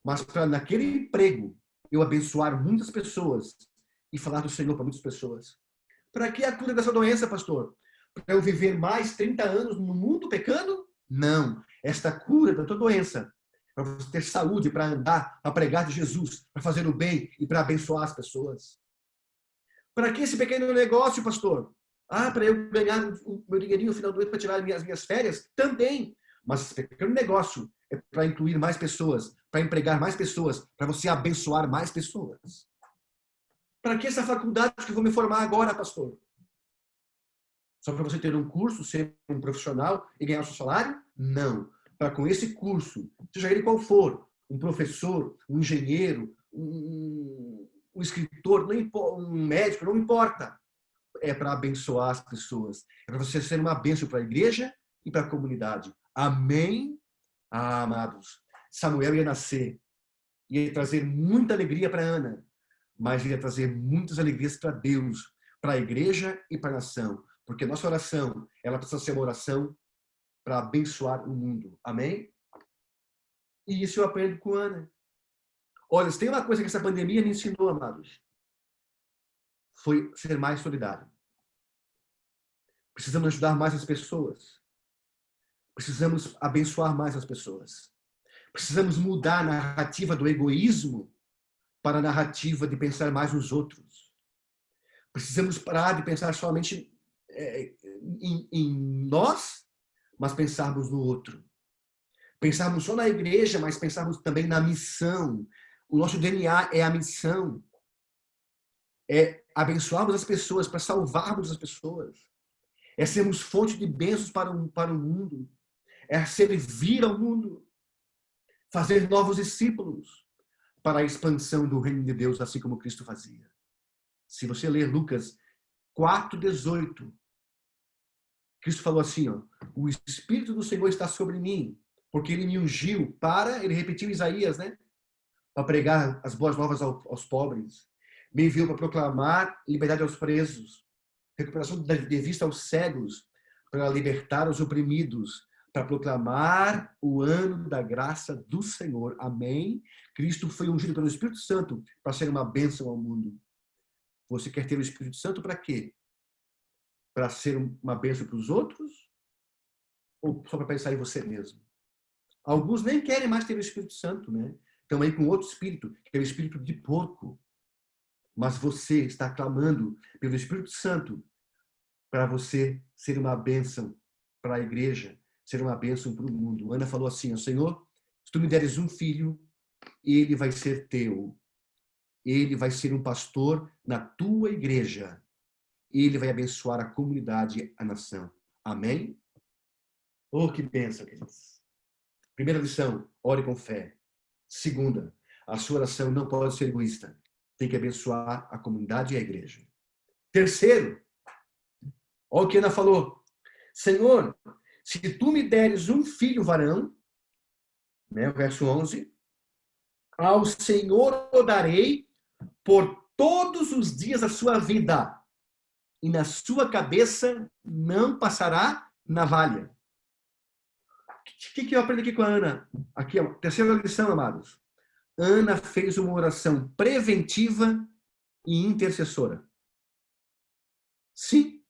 mas para naquele emprego eu abençoar muitas pessoas e falar do Senhor para muitas pessoas. Para que a cura dessa doença, pastor? Para eu viver mais 30 anos no mundo pecando? Não. Esta cura da tua doença, para você ter saúde, para andar, para pregar de Jesus, para fazer o bem e para abençoar as pessoas. Para que esse pequeno negócio, pastor? Ah, para eu ganhar o meu dinheirinho no final do ano para tirar as minhas férias? Também. Mas esse pequeno negócio é para incluir mais pessoas, para empregar mais pessoas, para você abençoar mais pessoas. Para que essa faculdade que eu vou me formar agora, pastor? Só para você ter um curso, ser um profissional e ganhar o seu salário? Não. Para com esse curso, seja ele qual for, um professor, um engenheiro, um escritor, um médico, não importa. É para abençoar as pessoas. É para você ser uma bênção para a igreja e para a comunidade. Amém? Ah, amados. Samuel ia nascer. Ia trazer muita alegria para Ana. Mas ia trazer muitas alegrias para Deus, para a igreja e para a nação. Porque nossa oração, ela precisa ser uma oração para abençoar o mundo. Amém? E isso eu aprendo com Ana. Olha, se tem uma coisa que essa pandemia me ensinou, amados, foi ser mais solidário. Precisamos ajudar mais as pessoas. Precisamos abençoar mais as pessoas. Precisamos mudar a narrativa do egoísmo para a narrativa de pensar mais nos outros. Precisamos parar de pensar somente em nós, mas pensarmos no outro. Pensarmos só na igreja, mas pensarmos também na missão. O nosso DNA é a missão. É abençoarmos as pessoas, para salvarmos as pessoas. É sermos fonte de bênçãos para o mundo. É servir ao mundo. Fazer novos discípulos para a expansão do reino de Deus, assim como Cristo fazia. Se você ler Lucas 4:18, Cristo falou assim, ó, o Espírito do Senhor está sobre mim, porque ele me ungiu ele repetiu Isaías, né? Para pregar as boas novas aos pobres. Me enviou para proclamar liberdade aos presos, recuperação de vista aos cegos, para libertar os oprimidos, para proclamar o ano da graça do Senhor. Amém? Cristo foi ungido pelo Espírito Santo para ser uma bênção ao mundo. Você quer ter o Espírito Santo para quê? Para ser uma bênção para os outros? Ou só para pensar em você mesmo? Alguns nem querem mais ter o Espírito Santo, né? estão aí com outro espírito, que é o espírito de porco. Mas você está clamando pelo Espírito Santo para você ser uma bênção para a igreja, ser uma bênção para o mundo. Ana falou assim, Senhor, se tu me deres um filho, ele vai ser teu. Ele vai ser um pastor na tua igreja. Ele vai abençoar a comunidade, a nação. Amém? Oh, que bênção, queridos. Primeira lição, ore com fé. Segunda, a sua oração não pode ser egoísta. Tem que abençoar a comunidade e a igreja. Terceiro, olha o que Ana falou. Senhor, se tu me deres um filho varão, né, verso 11, ao Senhor o darei por todos os dias da sua vida, e na sua cabeça não passará navalha. O que eu aprendi aqui com a Ana? Aqui, ó, terceira lição, amados. Ana fez uma oração preventiva e intercessora. Sim.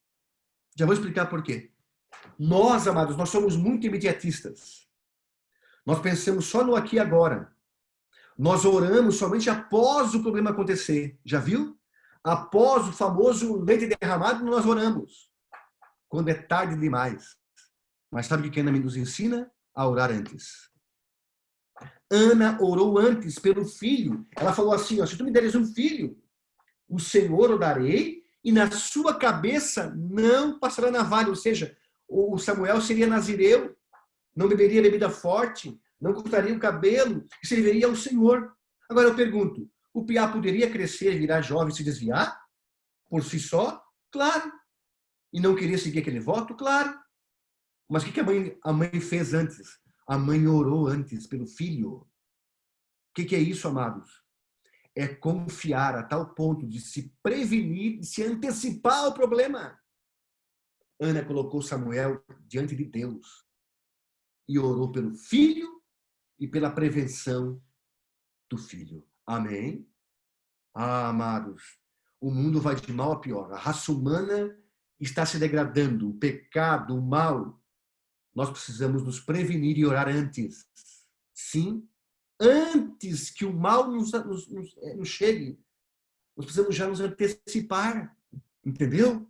Já vou explicar por quê. Nós, amados, nós somos muito imediatistas. Nós pensamos só no aqui e agora. Nós oramos somente após o problema acontecer. Já viu? Após o famoso leite derramado, nós oramos. Quando é tarde demais. Mas sabe o que Ana nos ensina? A orar antes. Ana orou antes pelo filho. Ela falou assim, ó, se tu me deres um filho, o Senhor o darei e na sua cabeça não passará navalha. Ou seja, o Samuel seria nazireu, não beberia bebida forte, não cortaria o cabelo e serviria ao Senhor. Agora eu pergunto, o piá poderia crescer, virar jovem e se desviar? Por si só? Claro. E não queria seguir aquele voto? Claro. Mas o que a mãe fez antes? A mãe orou antes pelo filho. O que é isso, amados? É confiar a tal ponto de se prevenir, de se antecipar ao problema. Ana colocou Samuel diante de Deus e orou pelo filho e pela prevenção do filho. Amém? Ah, amados, o mundo vai de mal a pior. A raça humana está se degradando. O pecado, o mal. Nós precisamos nos prevenir e orar antes. Sim, antes que o mal nos chegue. Nós precisamos já nos antecipar. Entendeu?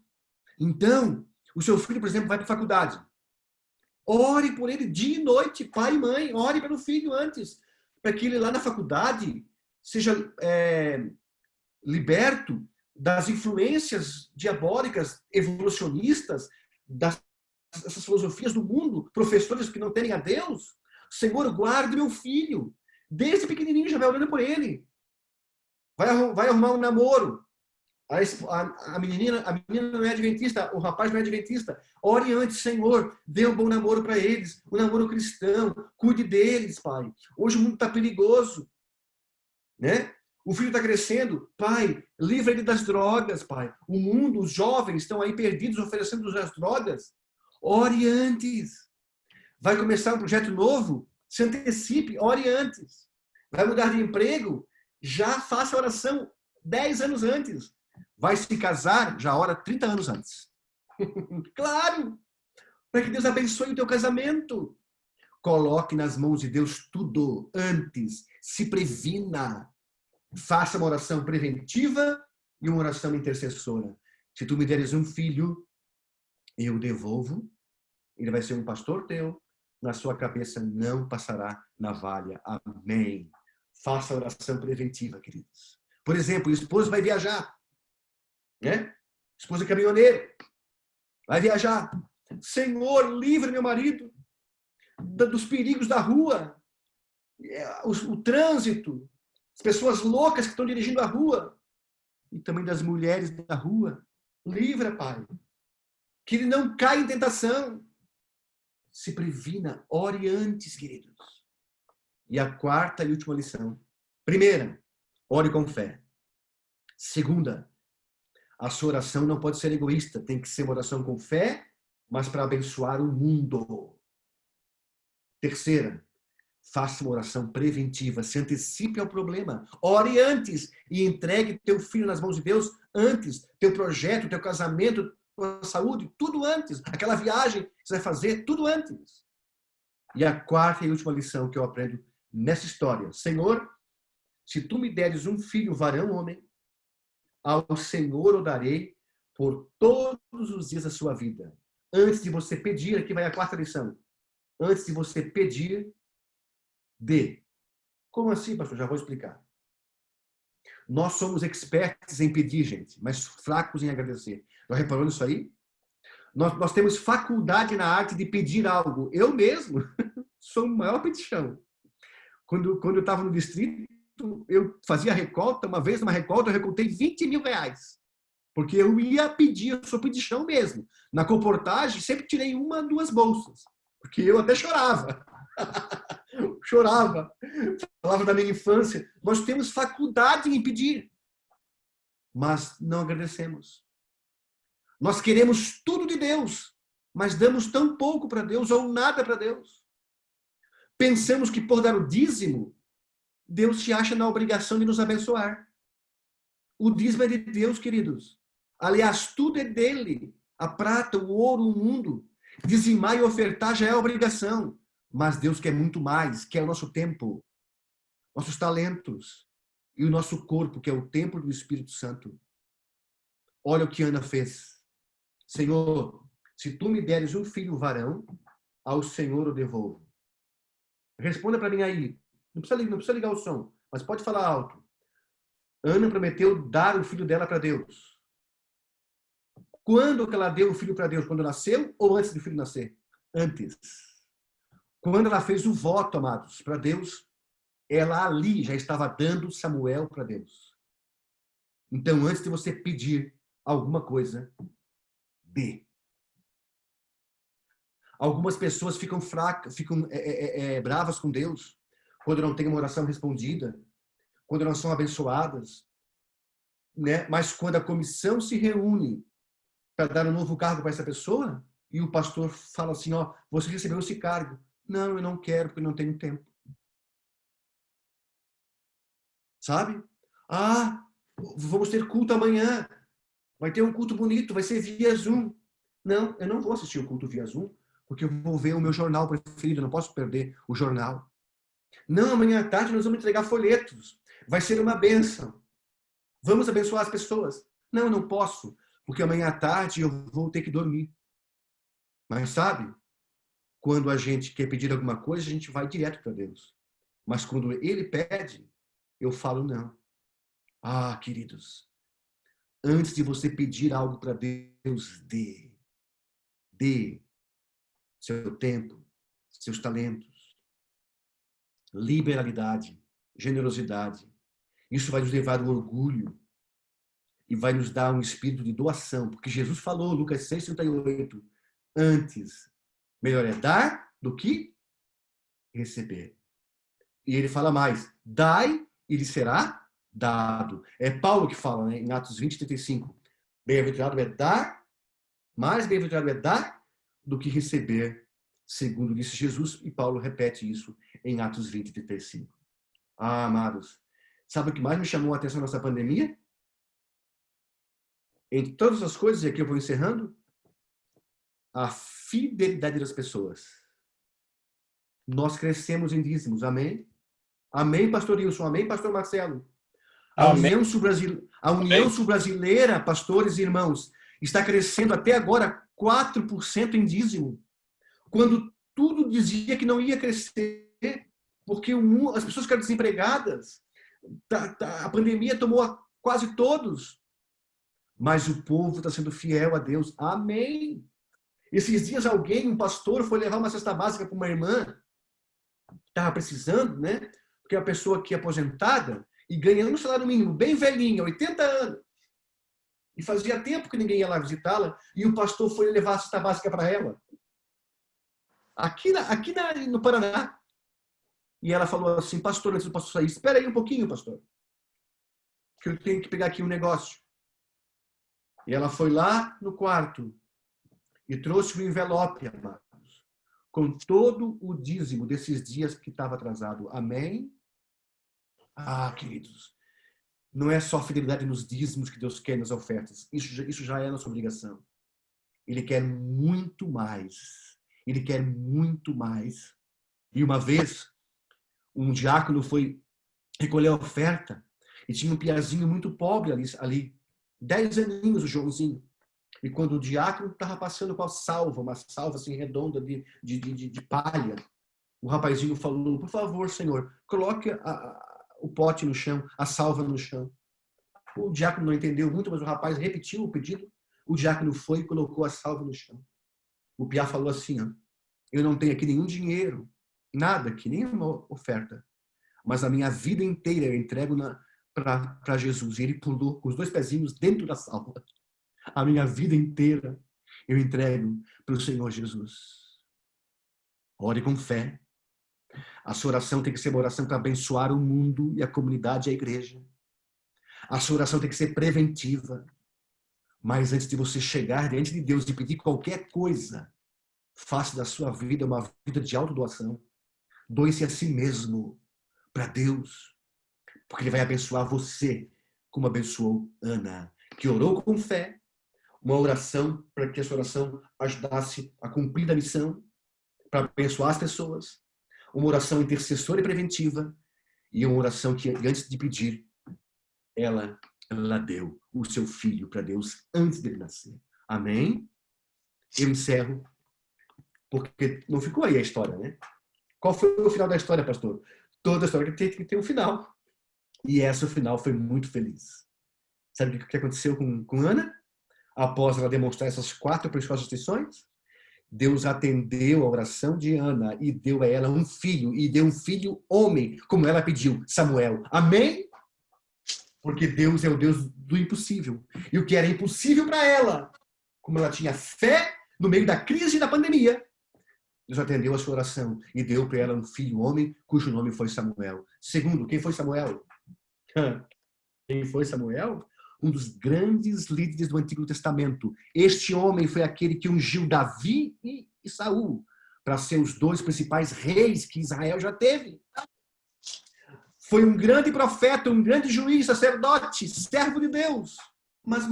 Então, o seu filho, por exemplo, vai para a faculdade. Ore por ele dia e noite, pai e mãe. Ore pelo filho antes. Para que ele lá na faculdade seja liberto das influências diabólicas, evolucionistas, dessas filosofias do mundo, professores que não temem a Deus. Senhor, guarde meu filho. Desde pequenininho já vai orando por ele. Vai arrumar um namoro. A menina não é adventista, o rapaz não é adventista. Ore antes, Senhor, dê um bom namoro para eles, um namoro cristão, cuide deles, Pai. Hoje o mundo está perigoso, né? O filho está crescendo, Pai, livra ele das drogas, Pai. O mundo, os jovens estão aí perdidos oferecendo as drogas. Ore antes. Vai começar um projeto novo? Se antecipe, ore antes. Vai mudar de emprego? Já faça a oração 10 anos antes. Vai se casar? Já ora 30 anos antes. Claro! Para que Deus abençoe o teu casamento. Coloque nas mãos de Deus tudo antes. Se previna. Faça uma oração preventiva e uma oração intercessora. Se tu me deres um filho, eu devolvo. Ele vai ser um pastor teu. Na sua cabeça não passará navalha. Amém. Faça a oração preventiva, queridos. Por exemplo, o esposo vai viajar. Né? Esposa caminhoneiro. Vai viajar. Senhor, livre meu marido dos perigos da rua. O trânsito. As pessoas loucas que estão dirigindo a rua. E também das mulheres da rua. Livra, Pai. Que ele não caia em tentação. Se previna, ore antes, queridos. E a quarta e última lição. Primeira, ore com fé. Segunda, a sua oração não pode ser egoísta. Tem que ser uma oração com fé, mas para abençoar o mundo. Terceira, faça uma oração preventiva. Se antecipe ao problema. Ore antes e entregue teu filho nas mãos de Deus antes. Teu projeto, teu casamento, tua saúde, tudo antes. Aquela viagem que você vai fazer, tudo antes. E a quarta e última lição que eu aprendo nessa história. Senhor, se tu me deres um filho varão, homem, ao Senhor o darei por todos os dias da sua vida. Antes de você pedir, aqui vai a quarta lição. Antes de você pedir, dê. Como assim, pastor? Já vou explicar. Nós somos expertos em pedir, gente, mas fracos em agradecer. Já reparou nisso aí? Nós temos faculdade na arte de pedir algo. Eu mesmo sou o maior petição. Quando eu estava no distrito, eu fazia recolta. Uma vez, numa recolta, eu recoltei 20 mil reais. Porque eu ia pedir, eu sou pedichão mesmo. Na comportagem, sempre tirei uma, duas bolsas. Porque eu até chorava. Chorava. Falava da minha infância. Nós temos faculdade em pedir. Mas não agradecemos. Nós queremos tudo de Deus, mas damos tão pouco para Deus ou nada para Deus. Pensamos que por dar o dízimo, Deus se acha na obrigação de nos abençoar. O dízimo é de Deus, queridos. Aliás, tudo é dele. A prata, o ouro, o mundo. Dizimar e ofertar já é obrigação. Mas Deus quer muito mais, quer o nosso tempo, nossos talentos e o nosso corpo, que é o templo do Espírito Santo. Olha o que Ana fez. Senhor, se tu me deres um filho varão, ao Senhor o devolvo. Responda para mim aí. Não precisa ligar o som, mas pode falar alto. Ana prometeu dar o filho dela para Deus. Quando que ela deu o filho para Deus? Quando nasceu ou antes do filho nascer? Antes. Quando ela fez o voto, amados, para Deus, ela ali já estava dando Samuel para Deus. Então, antes de você pedir alguma coisa, dê. Algumas pessoas ficam fracas, ficam bravas com Deus quando não tem uma oração respondida, quando não são abençoadas, né? Mas quando a comissão se reúne para dar um novo cargo para essa pessoa e o pastor fala assim, ó, você recebeu esse cargo. Não, eu não quero porque não tenho tempo. Sabe? Ah, vamos ter culto amanhã. Vai ter um culto bonito, vai ser via Zoom. Não, eu não vou assistir o culto via Zoom, porque eu vou ver o meu jornal preferido, eu não posso perder o jornal. Não, amanhã à tarde nós vamos entregar folhetos. Vai ser uma bênção. Vamos abençoar as pessoas. Não, eu não posso, porque amanhã à tarde eu vou ter que dormir. Mas sabe, quando a gente quer pedir alguma coisa, a gente vai direto para Deus. Mas quando Ele pede, eu falo não. Ah, queridos, antes de você pedir algo para Deus, dê. Dê seu tempo, seus talentos, liberalidade, generosidade. Isso vai nos levar ao orgulho e vai nos dar um espírito de doação, porque Jesus falou, Lucas 6:38, antes, melhor é dar do que receber. E ele fala mais, dai e lhe será dado. É Paulo que fala, né, em Atos 20:35. Bem-aventurado é dar, mais bem-aventurado é dar do que receber, segundo disse Jesus, e Paulo repete isso em Atos 20:35. Ah, amados, sabe o que mais me chamou a atenção nessa pandemia? Entre todas as coisas, e aqui eu vou encerrando, a fidelidade das pessoas. Nós crescemos em dízimos, amém? Amém, pastor Wilson, amém, pastor Marcelo? A União Sul-Brasileira, pastores e irmãos, está crescendo até agora 4% em dízimo, quando tudo dizia que não ia crescer, porque as pessoas ficaram desempregadas, a pandemia tomou quase todos, mas o povo está sendo fiel a Deus, amém? Esses dias um pastor, foi levar uma cesta básica para uma irmã, estava precisando, né? Porque a pessoa aqui é aposentada e ganhando um salário mínimo, bem velhinha, 80 anos. E fazia tempo que ninguém ia lá visitá-la, e o pastor foi levar a cesta básica para ela. Aqui no Paraná. E ela falou assim, pastor, antes do pastor sair, espera aí um pouquinho, pastor, que eu tenho que pegar aqui um negócio. E ela foi lá no quarto e trouxe um envelope, amados, com todo o dízimo desses dias que estava atrasado. Amém? Ah, queridos, não é só fidelidade nos dízimos que Deus quer nas ofertas. Isso já é nossa obrigação. Ele quer muito mais. Ele quer muito mais. E uma vez, um diácono foi recolher a oferta. E tinha um piazinho muito pobre ali 10 aninhos, o Joãozinho. E quando o diácono estava passando com a salva, uma salva assim redonda de palha, o rapazinho falou: por favor, senhor, coloque o pote no chão, a salva no chão. O diácono não entendeu muito, mas o rapaz repetiu o pedido. O diácono foi e colocou a salva no chão. O piá falou assim: ó, eu não tenho aqui nenhum dinheiro, nada aqui, nenhuma oferta, mas a minha vida inteira eu entrego para Jesus. E ele pulou com os 2 pezinhos dentro da salva. A minha vida inteira eu entrego para o Senhor Jesus. Ore com fé. A sua oração tem que ser uma oração para abençoar o mundo e a comunidade e a igreja. A sua oração tem que ser preventiva. Mas antes de você chegar diante de Deus e pedir qualquer coisa, faça da sua vida uma vida de autodoação. Doe-se a si mesmo para Deus, porque Ele vai abençoar você, como abençoou Ana, que orou com fé, uma oração para que a sua oração ajudasse a cumprir a missão, para abençoar as pessoas, uma oração intercessora e preventiva, e uma oração que, antes de pedir, ela deu o seu filho para Deus antes dele nascer. Amém? Eu encerro, porque não ficou aí a história, né? Qual foi o final da história, pastor? Toda a história tem que ter um final. E esse final foi muito feliz. Sabe o que aconteceu com Ana? Após ela demonstrar essas 4 preciosas lições, Deus atendeu a oração de Ana e deu a ela um filho, e deu um filho homem, como ela pediu, Samuel. Amém? Porque Deus é o Deus do impossível. E o que era impossível para ela, como ela tinha fé no meio da crise e da pandemia, Deus atendeu a sua oração e deu para ela um filho homem, cujo nome foi Samuel. Segundo, quem foi Samuel? Quem foi Samuel? Um dos grandes líderes do Antigo Testamento. Este homem foi aquele que ungiu Davi e Saul para ser os 2 principais reis que Israel já teve. Foi um grande profeta, um grande juiz, sacerdote, servo de Deus. Mas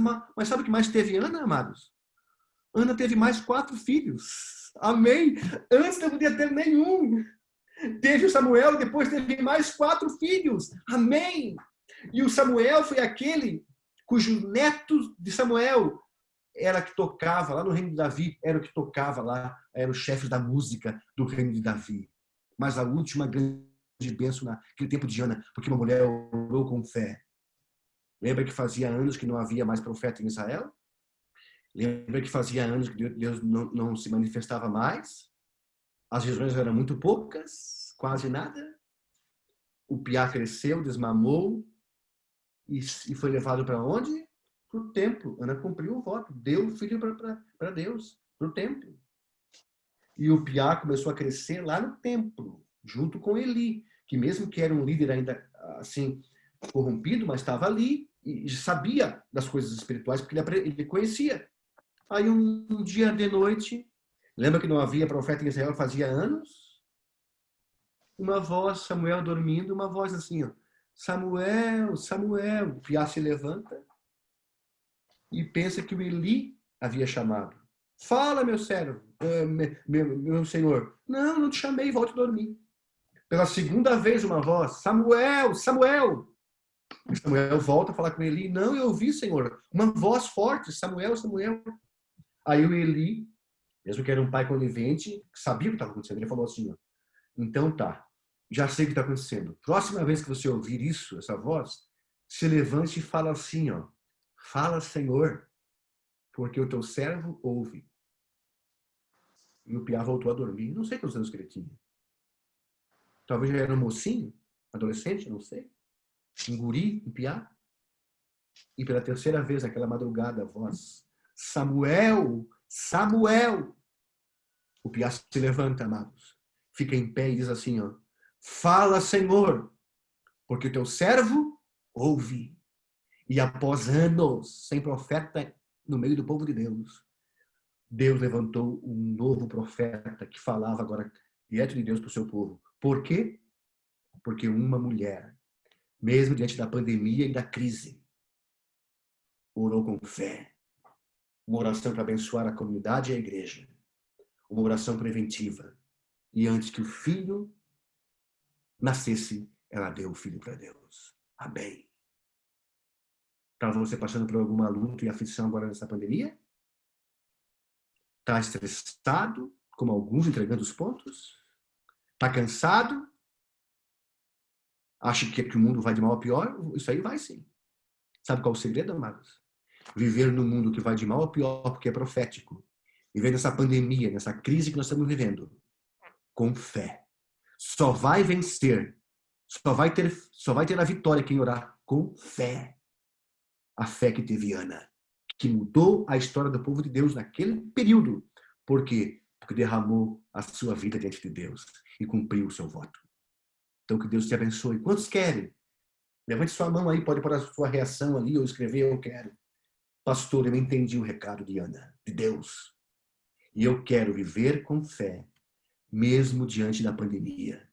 sabe o que mais teve Ana, amados? Ana teve mais 4 filhos. Amém? Antes não podia ter nenhum. Teve o Samuel e depois teve mais 4 filhos. Amém? E o Samuel foi aquele cujo neto de Samuel era que tocava lá no reino de Davi, era o que tocava lá, era o chefe da música do reino de Davi. Mas a última grande bênção naquele tempo de Ana, porque uma mulher orou com fé. Lembra que fazia anos que não havia mais profeta em Israel? Lembra que fazia anos que Deus não se manifestava mais? As visões eram muito poucas, quase nada. O piá cresceu, desmamou e foi levado para onde? Para o templo. Ana cumpriu o voto, deu o filho para Deus, para o templo. E o piá começou a crescer lá no templo, junto com Eli, que mesmo que era um líder ainda assim corrompido, mas estava ali e sabia das coisas espirituais, porque ele conhecia. Aí um dia de noite, lembra que não havia profeta em Israel fazia anos? Uma voz, Samuel dormindo, uma voz assim, ó, Samuel, Samuel. O piá se levanta e pensa que o Eli havia chamado. Fala, meu servo, meu senhor. Não te chamei, volte a dormir. Pela segunda vez uma voz, Samuel, Samuel. E Samuel volta a falar com Eli. Não, eu ouvi, senhor, uma voz forte, Samuel, Samuel. Aí o Eli, mesmo que era um pai conivente, sabia o que estava acontecendo. Ele falou assim, ó, então tá, já sei o que está acontecendo. Próxima vez que você ouvir isso, essa voz, se levante e fala assim, ó, fala, Senhor, porque o teu servo ouve. E o piá voltou a dormir. Não sei quantos anos que ele tinha. Talvez já era um mocinho, adolescente, não sei. Um guri, um piá. E pela terceira vez, naquela madrugada, a voz, Samuel, Samuel. O piá se levanta, amados. Fica em pé e diz assim, ó, fala, Senhor, porque o teu servo ouve. E após anos sem profeta no meio do povo de Deus, Deus levantou um novo profeta que falava agora direto de Deus para o seu povo. Por quê? Porque uma mulher, mesmo diante da pandemia e da crise, orou com fé. Uma oração para abençoar a comunidade e a igreja. Uma oração preventiva. E antes que o filho nascesse, ela deu o filho para Deus. Amém. Estava você passando por alguma luta e aflição agora nessa pandemia? Está estressado, como alguns, entregando os pontos? Está cansado? Acha que o mundo vai de mal a pior? Isso aí vai sim. Sabe qual é o segredo, amados? Viver num mundo que vai de mal a pior, porque é profético. Viver nessa pandemia, nessa crise que nós estamos vivendo, com fé. Só vai vencer, só vai ter a vitória quem orar com fé. A fé que teve Ana, que mudou a história do povo de Deus naquele período. Por quê? Porque derramou a sua vida diante de Deus e cumpriu o seu voto. Então, que Deus te abençoe. Quantos querem? Levante sua mão aí, pode pôr a sua reação ali ou escrever, eu quero. Pastor, eu entendi o recado de Ana, de Deus. E eu quero viver com fé, mesmo diante da pandemia.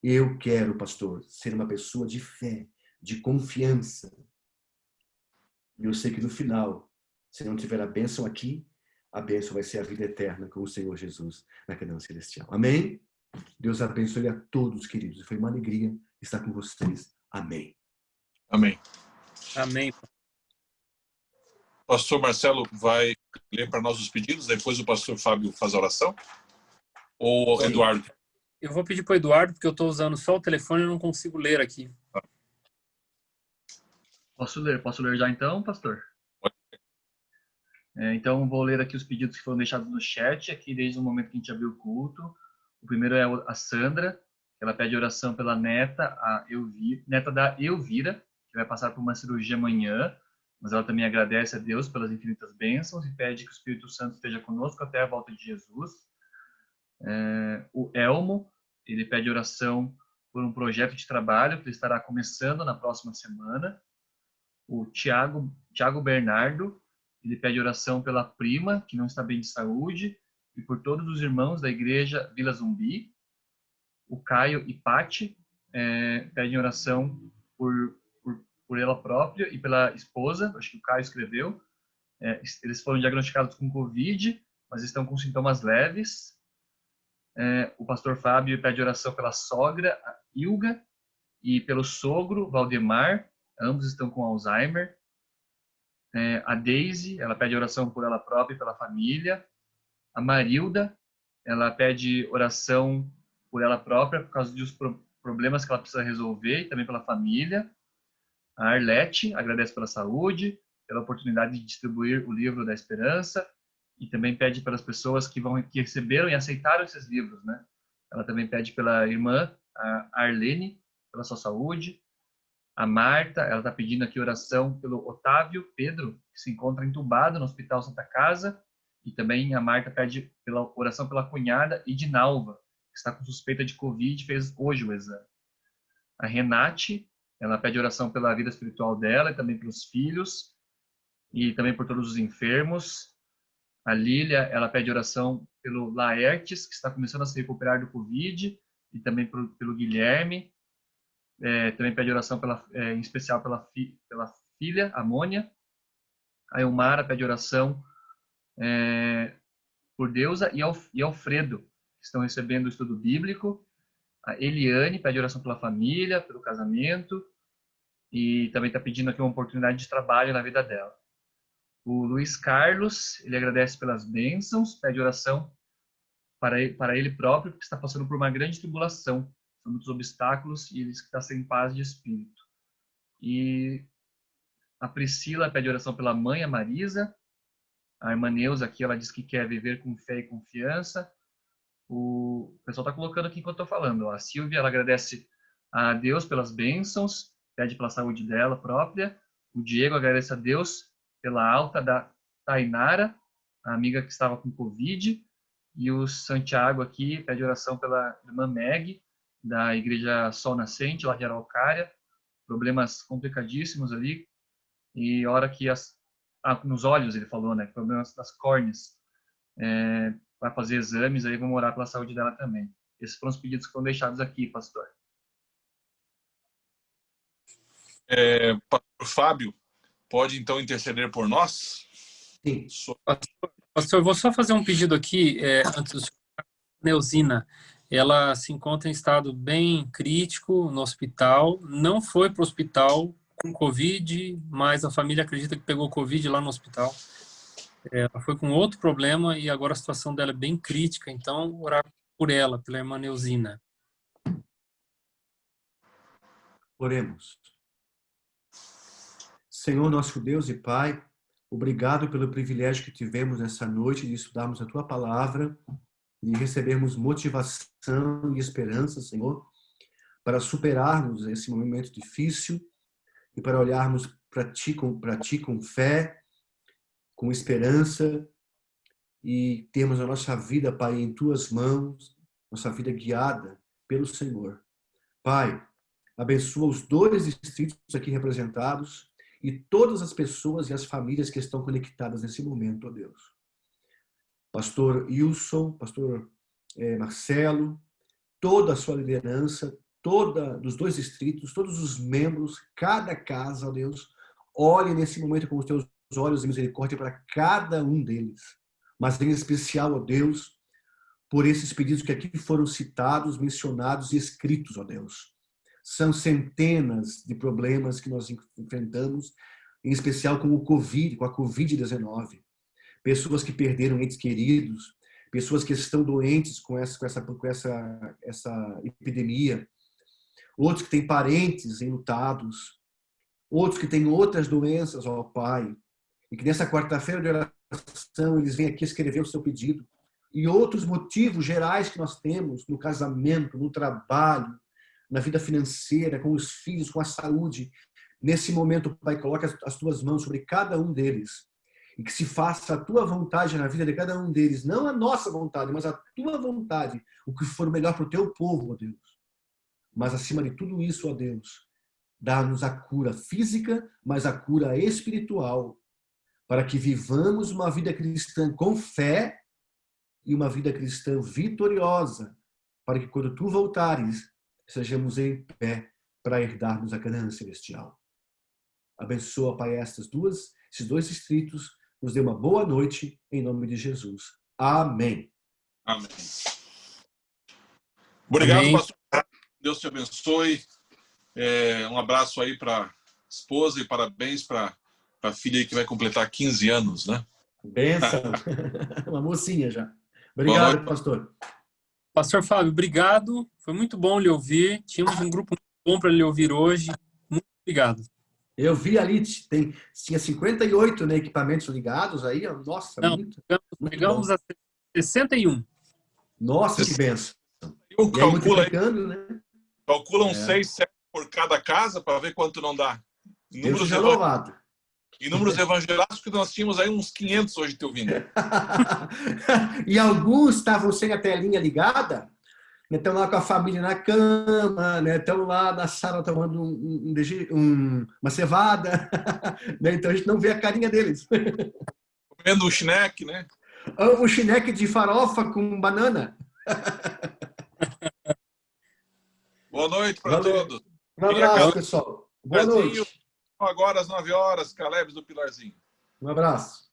Eu quero, pastor, ser uma pessoa de fé, de confiança. E eu sei que no final, se não tiver a bênção aqui, a bênção vai ser a vida eterna com o Senhor Jesus na Canaã celestial. Amém? Deus abençoe a todos, queridos. Foi uma alegria estar com vocês. Amém. Amém. Amém. Pastor Marcelo vai ler para nós os pedidos, depois o pastor Fábio faz a oração? Ou Sim. Eduardo? Eu vou pedir para o Eduardo, porque eu estou usando só o telefone e não consigo ler aqui. Posso ler já então, pastor? Então, vou ler aqui os pedidos que foram deixados no chat, aqui desde o momento que a gente abriu o culto. O primeiro é a Sandra, ela pede oração pela neta da Elvira, que vai passar por uma cirurgia amanhã, mas ela também agradece a Deus pelas infinitas bênçãos e pede que o Espírito Santo esteja conosco até a volta de Jesus. O Elmo, ele pede oração por um projeto de trabalho que ele estará começando na próxima semana. O Tiago Bernardo, ele pede oração pela prima, que não está bem de saúde, e por todos os irmãos da igreja Vila Zumbi. O Caio e Pati pedem oração por ela própria e pela esposa, acho que o Caio escreveu. Eles foram diagnosticados com Covid, mas estão com sintomas leves. O pastor Fábio pede oração pela sogra, a Ilga, e pelo sogro, Valdemar. Ambos estão com Alzheimer. A Daisy, ela pede oração por ela própria e pela família. A Marilda, ela pede oração por ela própria por causa dos problemas que ela precisa resolver e também pela família. A Arlete agradece pela saúde, pela oportunidade de distribuir o livro da Esperança e também pede pelas pessoas que receberam e aceitaram esses livros, né? Ela também pede pela irmã, a Arlene, pela sua saúde. A Marta, ela está pedindo aqui oração pelo Otávio Pedro, que se encontra entubado no Hospital Santa Casa. E também a Marta pede pela oração pela cunhada Edinalva, que está com suspeita de Covid e fez hoje o exame. A Renate, ela pede oração pela vida espiritual dela e também pelos filhos e também por todos os enfermos. A Lília, ela pede oração pelo Laertes, que está começando a se recuperar do Covid, e também pelo Guilherme. Também pede oração em especial pela filha, a Mônia. A Elmara pede oração por Deusa e Alfredo, que estão recebendo o estudo bíblico. A Eliane pede oração pela família, pelo casamento, e também está pedindo aqui uma oportunidade de trabalho na vida dela. O Luiz Carlos, ele agradece pelas bênçãos, pede oração para ele próprio, porque está passando por uma grande tribulação. São muitos obstáculos e ele está sem paz de espírito. E a Priscila pede oração pela mãe, a Marisa. A irmã Neuza aqui, ela diz que quer viver com fé e confiança. O pessoal está colocando aqui enquanto eu estou falando. A Silvia, ela agradece a Deus pelas bênçãos, pede pela saúde dela própria. O Diego agradece a Deus pela alta da Tainara, a amiga que estava com Covid. E o Santiago aqui pede oração pela irmã Meg, da Igreja Sol Nascente, lá de Araucária. Problemas complicadíssimos ali. E hora que nos olhos, ele falou, né? Problemas das córneas. Vai fazer exames, aí vamos orar pela saúde dela também. Esses foram os pedidos que foram deixados aqui, pastor. Pastor Fábio, pode então interceder por nós? Sim. Pastor, eu vou só fazer um pedido aqui, antes do senhor. Neuzina, Ela se encontra em estado bem crítico no hospital, não foi para o hospital com Covid, mas a família acredita que pegou Covid lá no hospital. Ela foi com outro problema e agora a situação dela é bem crítica, então orar por ela, pela irmã Neuzina. Oremos. Senhor, nosso Deus e Pai, obrigado pelo privilégio que tivemos nessa noite de estudarmos a Tua Palavra e recebermos motivação e esperança, Senhor, para superarmos esse momento difícil e para olharmos para Ti com fé, com esperança e termos a nossa vida, Pai, em Tuas mãos, nossa vida guiada pelo Senhor. Pai, abençoa os 2 distritos aqui representados e todas as pessoas e as famílias que estão conectadas nesse momento, ó Deus. Pastor Wilson, pastor Marcelo, toda a sua liderança, dos 2 distritos, todos os membros, cada casa, ó Deus, olhe nesse momento com os teus olhos de misericórdia para cada um deles. Mas em especial, ó Deus, por esses pedidos que aqui foram citados, mencionados e escritos, ó Deus. São centenas de problemas que nós enfrentamos, em especial com o Covid, com a Covid-19. Pessoas que perderam entes queridos, pessoas que estão doentes com essa epidemia, outros que têm parentes enlutados, outros que têm outras doenças, ó Pai, e que nessa quarta-feira de oração eles vêm aqui escrever o seu pedido, e outros motivos gerais que nós temos no casamento, no trabalho, na vida financeira, com os filhos, com a saúde. Nesse momento, Pai, coloca as tuas mãos sobre cada um deles e que se faça a tua vontade na vida de cada um deles, não a nossa vontade, mas a tua vontade, o que for melhor para o teu povo, ó Deus. Mas acima de tudo isso, ó Deus, dá-nos a cura física, mas a cura espiritual, para que vivamos uma vida cristã com fé e uma vida cristã vitoriosa, para que quando tu voltares, sejamos em pé para herdarmos a Canaã celestial. Abençoa, Pai, esses 2 distritos, nos dê uma boa noite, em nome de Jesus. Amém. Amém. Obrigado, Amém. pastor. Deus te abençoe. Um abraço aí para a esposa e parabéns para a filha aí que vai completar 15 anos, né? Bênção. Uma mocinha já. Obrigado, pastor. Pastor Fábio, obrigado. Foi muito bom lhe ouvir. Tínhamos um grupo muito bom para lhe ouvir hoje. Muito obrigado. Eu vi ali, tinha 58, né, equipamentos ligados aí. Nossa, Não, muito chegamos a 61. Nossa, que benção. Eu E aí multiplicando, né? Calcula uns 6, 7 por cada casa para ver quanto não dá. Deus seja louvado. Em números evangelásticos que nós tínhamos aí uns 500 hoje te ouvindo. E alguns estavam sem a telinha ligada, estão lá com a família na cama, né? Estão lá na sala tomando uma cevada, né? Então a gente não vê a carinha deles. Comendo o schneck, né? O schneck de farofa com banana. Boa noite para todos. Um abraço, pessoal. Boa noite. Agora às 9 horas, Calebs do Pilarzinho. Um abraço.